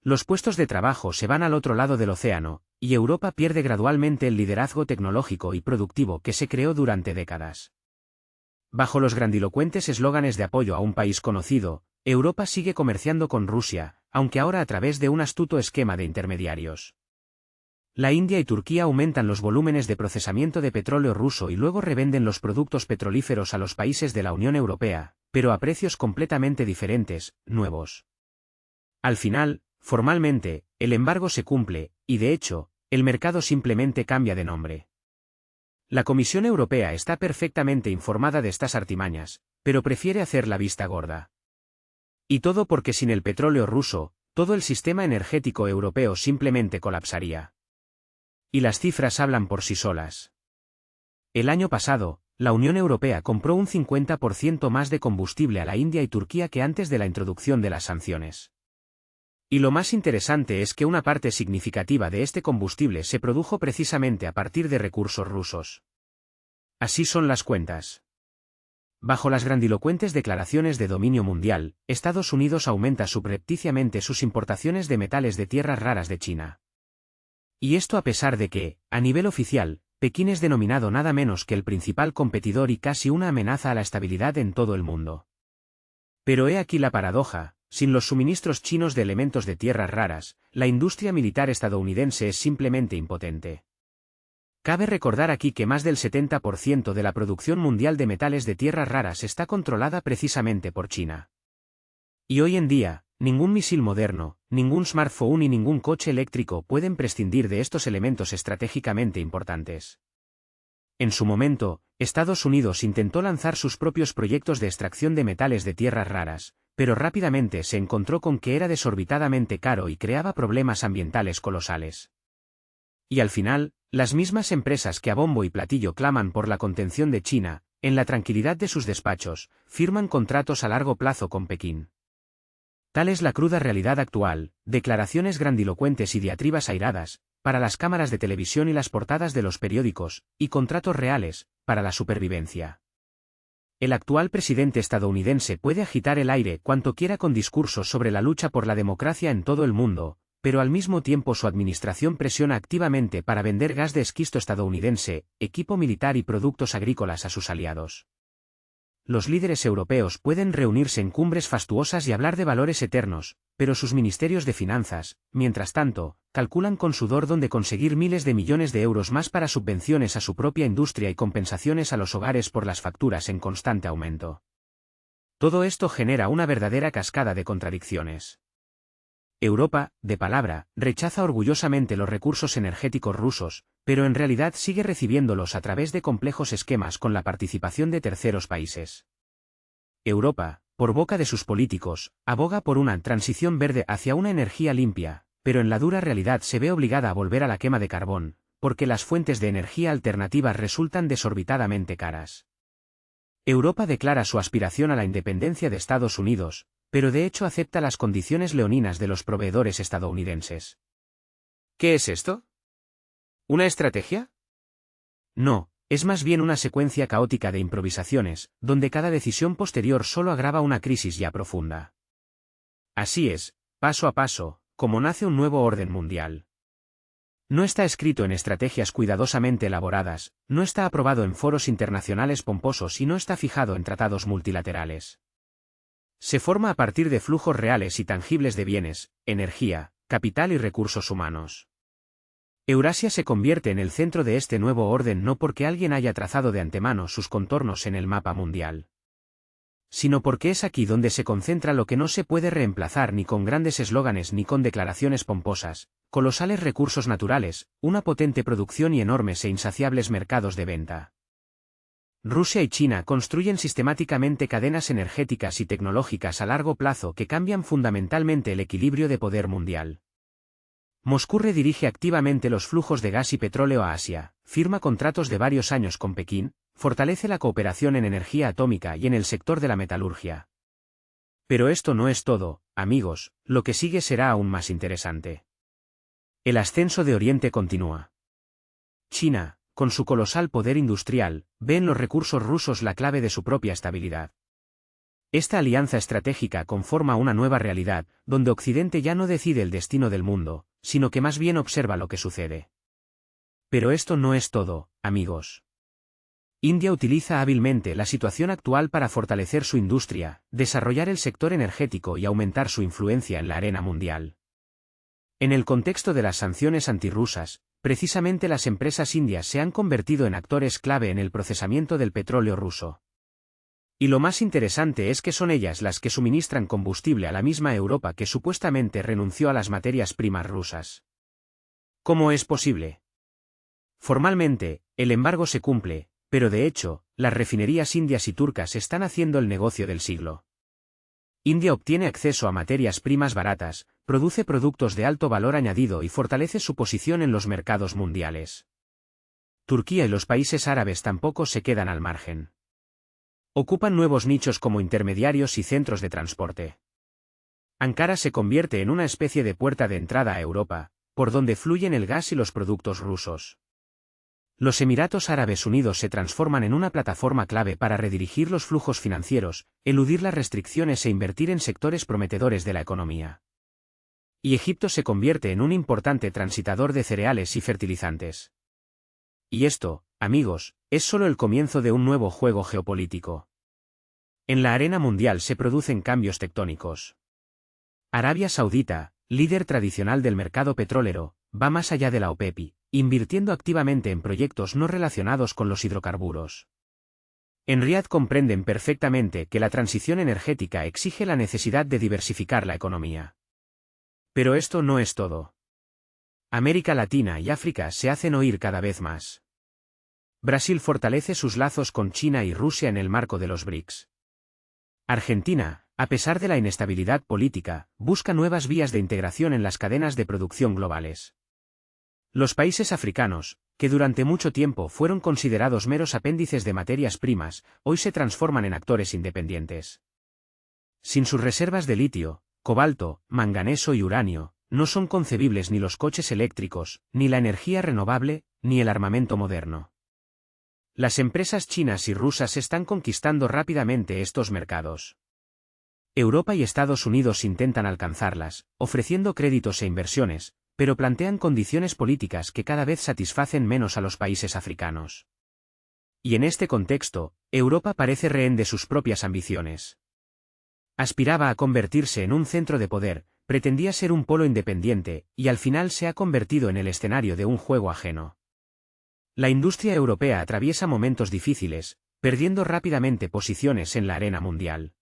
Los puestos de trabajo se van al otro lado del océano, y Europa pierde gradualmente el liderazgo tecnológico y productivo que se creó durante décadas. Bajo los grandilocuentes eslóganes de apoyo a un país conocido, Europa sigue comerciando con Rusia, aunque ahora a través de un astuto esquema de intermediarios. La India y Turquía aumentan los volúmenes de procesamiento de petróleo ruso y luego revenden los productos petrolíferos a los países de la Unión Europea, pero a precios completamente diferentes, nuevos. Al final, formalmente, el embargo se cumple, y de hecho, el mercado simplemente cambia de nombre. La Comisión Europea está perfectamente informada de estas artimañas, pero prefiere hacer la vista gorda. Y todo porque sin el petróleo ruso, todo el sistema energético europeo simplemente colapsaría. Y las cifras hablan por sí solas. El año pasado, la Unión Europea compró un 50% más de combustible a la India y Turquía que antes de la introducción de las sanciones. Y lo más interesante es que una parte significativa de este combustible se produjo precisamente a partir de recursos rusos. Así son las cuentas. Bajo las grandilocuentes declaraciones de dominio mundial, Estados Unidos aumenta subrepticiamente sus importaciones de metales de tierras raras de China. Y esto a pesar de que, a nivel oficial, Pekín es denominado nada menos que el principal competidor y casi una amenaza a la estabilidad en todo el mundo. Pero he aquí la paradoja. Sin los suministros chinos de elementos de tierras raras, la industria militar estadounidense es simplemente impotente. Cabe recordar aquí que más del 70% de la producción mundial de metales de tierras raras está controlada precisamente por China. Y hoy en día, ningún misil moderno, ningún smartphone y ningún coche eléctrico pueden prescindir de estos elementos estratégicamente importantes. En su momento, Estados Unidos intentó lanzar sus propios proyectos de extracción de metales de tierras raras, pero rápidamente se encontró con que era desorbitadamente caro y creaba problemas ambientales colosales. Y al final, las mismas empresas que a bombo y platillo claman por la contención de China, en la tranquilidad de sus despachos, firman contratos a largo plazo con Pekín. Tal es la cruda realidad actual, declaraciones grandilocuentes y diatribas airadas, para las cámaras de televisión y las portadas de los periódicos, y contratos reales, para la supervivencia. El actual presidente estadounidense puede agitar el aire cuanto quiera con discursos sobre la lucha por la democracia en todo el mundo, pero al mismo tiempo su administración presiona activamente para vender gas de esquisto estadounidense, equipo militar y productos agrícolas a sus aliados. Los líderes europeos pueden reunirse en cumbres fastuosas y hablar de valores eternos, pero sus ministerios de finanzas, mientras tanto, calculan con sudor dónde conseguir miles de millones de euros más para subvenciones a su propia industria y compensaciones a los hogares por las facturas en constante aumento. Todo esto genera una verdadera cascada de contradicciones. Europa, de palabra, rechaza orgullosamente los recursos energéticos rusos, pero en realidad sigue recibiéndolos a través de complejos esquemas con la participación de terceros países. Europa, por boca de sus políticos, aboga por una transición verde hacia una energía limpia, pero en la dura realidad se ve obligada a volver a la quema de carbón, porque las fuentes de energía alternativas resultan desorbitadamente caras. Europa declara su aspiración a la independencia de Estados Unidos, pero de hecho acepta las condiciones leoninas de los proveedores estadounidenses. ¿Qué es esto? ¿Una estrategia? No, es más bien una secuencia caótica de improvisaciones, donde cada decisión posterior solo agrava una crisis ya profunda. Así es, paso a paso, como nace un nuevo orden mundial. No está escrito en estrategias cuidadosamente elaboradas, no está aprobado en foros internacionales pomposos y no está fijado en tratados multilaterales. Se forma a partir de flujos reales y tangibles de bienes, energía, capital y recursos humanos. Eurasia se convierte en el centro de este nuevo orden no porque alguien haya trazado de antemano sus contornos en el mapa mundial, sino porque es aquí donde se concentra lo que no se puede reemplazar ni con grandes eslóganes ni con declaraciones pomposas: colosales recursos naturales, una potente producción y enormes e insaciables mercados de venta. Rusia y China construyen sistemáticamente cadenas energéticas y tecnológicas a largo plazo que cambian fundamentalmente el equilibrio de poder mundial. Moscú redirige activamente los flujos de gas y petróleo a Asia, firma contratos de varios años con Pekín, fortalece la cooperación en energía atómica y en el sector de la metalurgia. Pero esto no es todo, amigos, lo que sigue será aún más interesante. El ascenso de Oriente continúa. China, con su colosal poder industrial, ve en los recursos rusos la clave de su propia estabilidad. Esta alianza estratégica conforma una nueva realidad, donde Occidente ya no decide el destino del mundo, sino que más bien observa lo que sucede. Pero esto no es todo, amigos. India utiliza hábilmente la situación actual para fortalecer su industria, desarrollar el sector energético y aumentar su influencia en la arena mundial. En el contexto de las sanciones antirrusas, precisamente las empresas indias se han convertido en actores clave en el procesamiento del petróleo ruso. Y lo más interesante es que son ellas las que suministran combustible a la misma Europa que supuestamente renunció a las materias primas rusas. ¿Cómo es posible? Formalmente, el embargo se cumple, pero de hecho, las refinerías indias y turcas están haciendo el negocio del siglo. India obtiene acceso a materias primas baratas, produce productos de alto valor añadido y fortalece su posición en los mercados mundiales. Turquía y los países árabes tampoco se quedan al margen. Ocupan nuevos nichos como intermediarios y centros de transporte. Ankara se convierte en una especie de puerta de entrada a Europa, por donde fluyen el gas y los productos rusos. Los Emiratos Árabes Unidos se transforman en una plataforma clave para redirigir los flujos financieros, eludir las restricciones e invertir en sectores prometedores de la economía. Y Egipto se convierte en un importante transitador de cereales y fertilizantes. Y esto, amigos, es solo el comienzo de un nuevo juego geopolítico. En la arena mundial se producen cambios tectónicos. Arabia Saudita, líder tradicional del mercado petrolero, va más allá de la OPEP, invirtiendo activamente en proyectos no relacionados con los hidrocarburos. En Riad comprenden perfectamente que la transición energética exige la necesidad de diversificar la economía. Pero esto no es todo. América Latina y África se hacen oír cada vez más. Brasil fortalece sus lazos con China y Rusia en el marco de los BRICS. Argentina, a pesar de la inestabilidad política, busca nuevas vías de integración en las cadenas de producción globales. Los países africanos, que durante mucho tiempo fueron considerados meros apéndices de materias primas, hoy se transforman en actores independientes. Sin sus reservas de litio, cobalto, manganeso y uranio, no son concebibles ni los coches eléctricos, ni la energía renovable, ni el armamento moderno. Las empresas chinas y rusas están conquistando rápidamente estos mercados. Europa y Estados Unidos intentan alcanzarlas, ofreciendo créditos e inversiones, pero plantean condiciones políticas que cada vez satisfacen menos a los países africanos. Y en este contexto, Europa parece rehén de sus propias ambiciones. Aspiraba a convertirse en un centro de poder, pretendía ser un polo independiente, y al final se ha convertido en el escenario de un juego ajeno. La industria europea atraviesa momentos difíciles, perdiendo rápidamente posiciones en la arena mundial.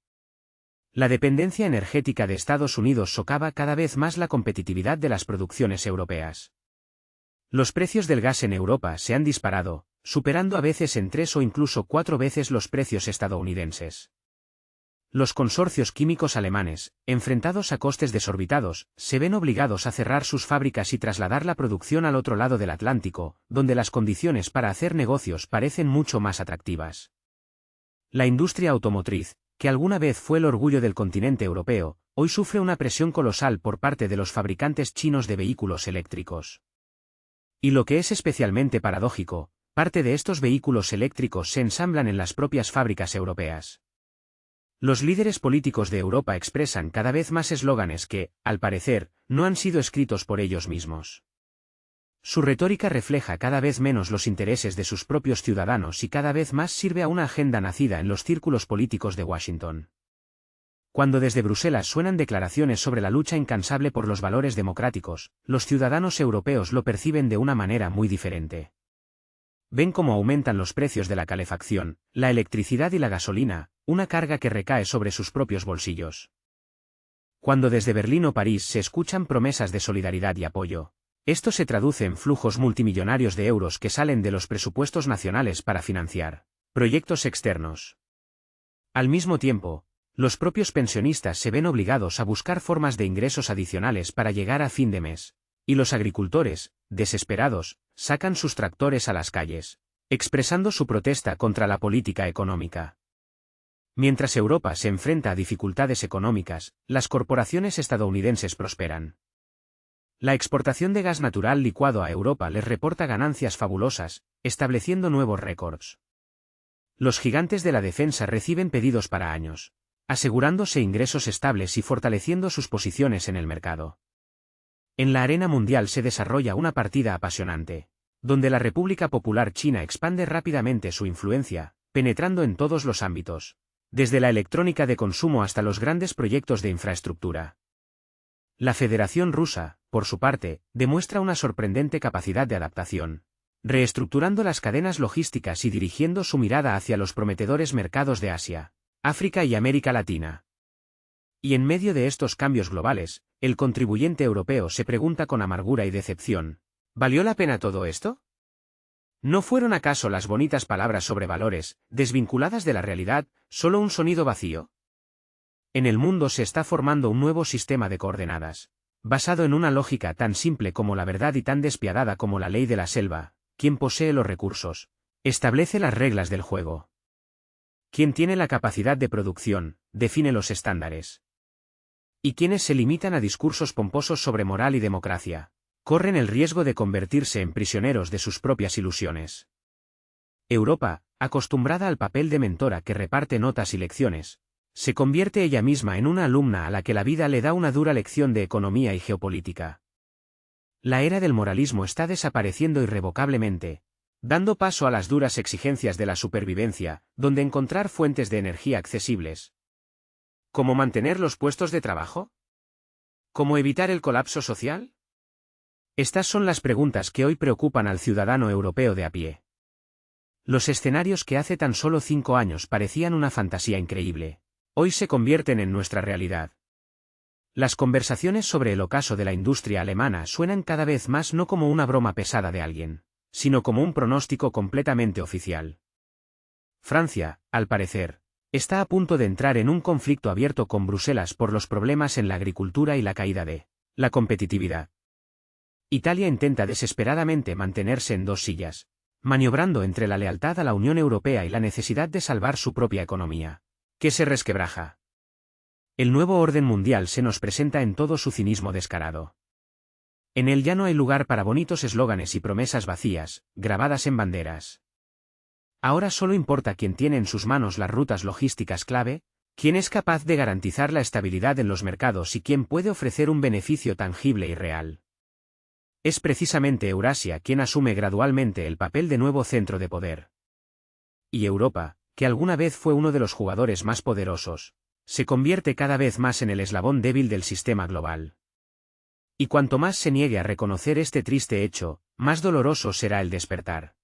La dependencia energética de Estados Unidos socava cada vez más la competitividad de las producciones europeas. Los precios del gas en Europa se han disparado, superando a veces en 3 o incluso 4 veces los precios estadounidenses. Los consorcios químicos alemanes, enfrentados a costes desorbitados, se ven obligados a cerrar sus fábricas y trasladar la producción al otro lado del Atlántico, donde las condiciones para hacer negocios parecen mucho más atractivas. La industria automotriz, que alguna vez fue el orgullo del continente europeo, hoy sufre una presión colosal por parte de los fabricantes chinos de vehículos eléctricos. Y lo que es especialmente paradójico, parte de estos vehículos eléctricos se ensamblan en las propias fábricas europeas. Los líderes políticos de Europa expresan cada vez más eslóganes que, al parecer, no han sido escritos por ellos mismos. Su retórica refleja cada vez menos los intereses de sus propios ciudadanos y cada vez más sirve a una agenda nacida en los círculos políticos de Washington. Cuando desde Bruselas suenan declaraciones sobre la lucha incansable por los valores democráticos, los ciudadanos europeos lo perciben de una manera muy diferente. Ven cómo aumentan los precios de la calefacción, la electricidad y la gasolina, una carga que recae sobre sus propios bolsillos. Cuando desde Berlín o París se escuchan promesas de solidaridad y apoyo, esto se traduce en flujos multimillonarios de euros que salen de los presupuestos nacionales para financiar proyectos externos. Al mismo tiempo, los propios pensionistas se ven obligados a buscar formas de ingresos adicionales para llegar a fin de mes, y los agricultores, desesperados, sacan sus tractores a las calles, expresando su protesta contra la política económica. Mientras Europa se enfrenta a dificultades económicas, las corporaciones estadounidenses prosperan. La exportación de gas natural licuado a Europa les reporta ganancias fabulosas, estableciendo nuevos récords. Los gigantes de la defensa reciben pedidos para años, asegurándose ingresos estables y fortaleciendo sus posiciones en el mercado. En la arena mundial se desarrolla una partida apasionante, donde la República Popular China expande rápidamente su influencia, penetrando en todos los ámbitos, desde la electrónica de consumo hasta los grandes proyectos de infraestructura. La Federación Rusa, por su parte, demuestra una sorprendente capacidad de adaptación, reestructurando las cadenas logísticas y dirigiendo su mirada hacia los prometedores mercados de Asia, África y América Latina. Y en medio de estos cambios globales, el contribuyente europeo se pregunta con amargura y decepción, ¿valió la pena todo esto? ¿No fueron acaso las bonitas palabras sobre valores, desvinculadas de la realidad, solo un sonido vacío? En el mundo se está formando un nuevo sistema de coordenadas, basado en una lógica tan simple como la verdad y tan despiadada como la ley de la selva. Quien posee los recursos, establece las reglas del juego. Quien tiene la capacidad de producción, define los estándares. Y quienes se limitan a discursos pomposos sobre moral y democracia, corren el riesgo de convertirse en prisioneros de sus propias ilusiones. Europa, acostumbrada al papel de mentora que reparte notas y lecciones, se convierte ella misma en una alumna a la que la vida le da una dura lección de economía y geopolítica. La era del moralismo está desapareciendo irrevocablemente, dando paso a las duras exigencias de la supervivencia, donde encontrar fuentes de energía accesibles. ¿Cómo mantener los puestos de trabajo? ¿Cómo evitar el colapso social? Estas son las preguntas que hoy preocupan al ciudadano europeo de a pie. Los escenarios que hace tan solo 5 años parecían una fantasía increíble, hoy se convierten en nuestra realidad. Las conversaciones sobre el ocaso de la industria alemana suenan cada vez más no como una broma pesada de alguien, sino como un pronóstico completamente oficial. Francia, al parecer, está a punto de entrar en un conflicto abierto con Bruselas por los problemas en la agricultura y la caída de la competitividad. Italia intenta desesperadamente mantenerse en 2 sillas, maniobrando entre la lealtad a la Unión Europea y la necesidad de salvar su propia economía, que se resquebraja. El nuevo orden mundial se nos presenta en todo su cinismo descarado. En él ya no hay lugar para bonitos eslóganes y promesas vacías, grabadas en banderas. Ahora solo importa quién tiene en sus manos las rutas logísticas clave, quién es capaz de garantizar la estabilidad en los mercados y quién puede ofrecer un beneficio tangible y real. Es precisamente Eurasia quien asume gradualmente el papel de nuevo centro de poder. Y Europa, que alguna vez fue uno de los jugadores más poderosos, se convierte cada vez más en el eslabón débil del sistema global. Y cuanto más se niegue a reconocer este triste hecho, más doloroso será el despertar.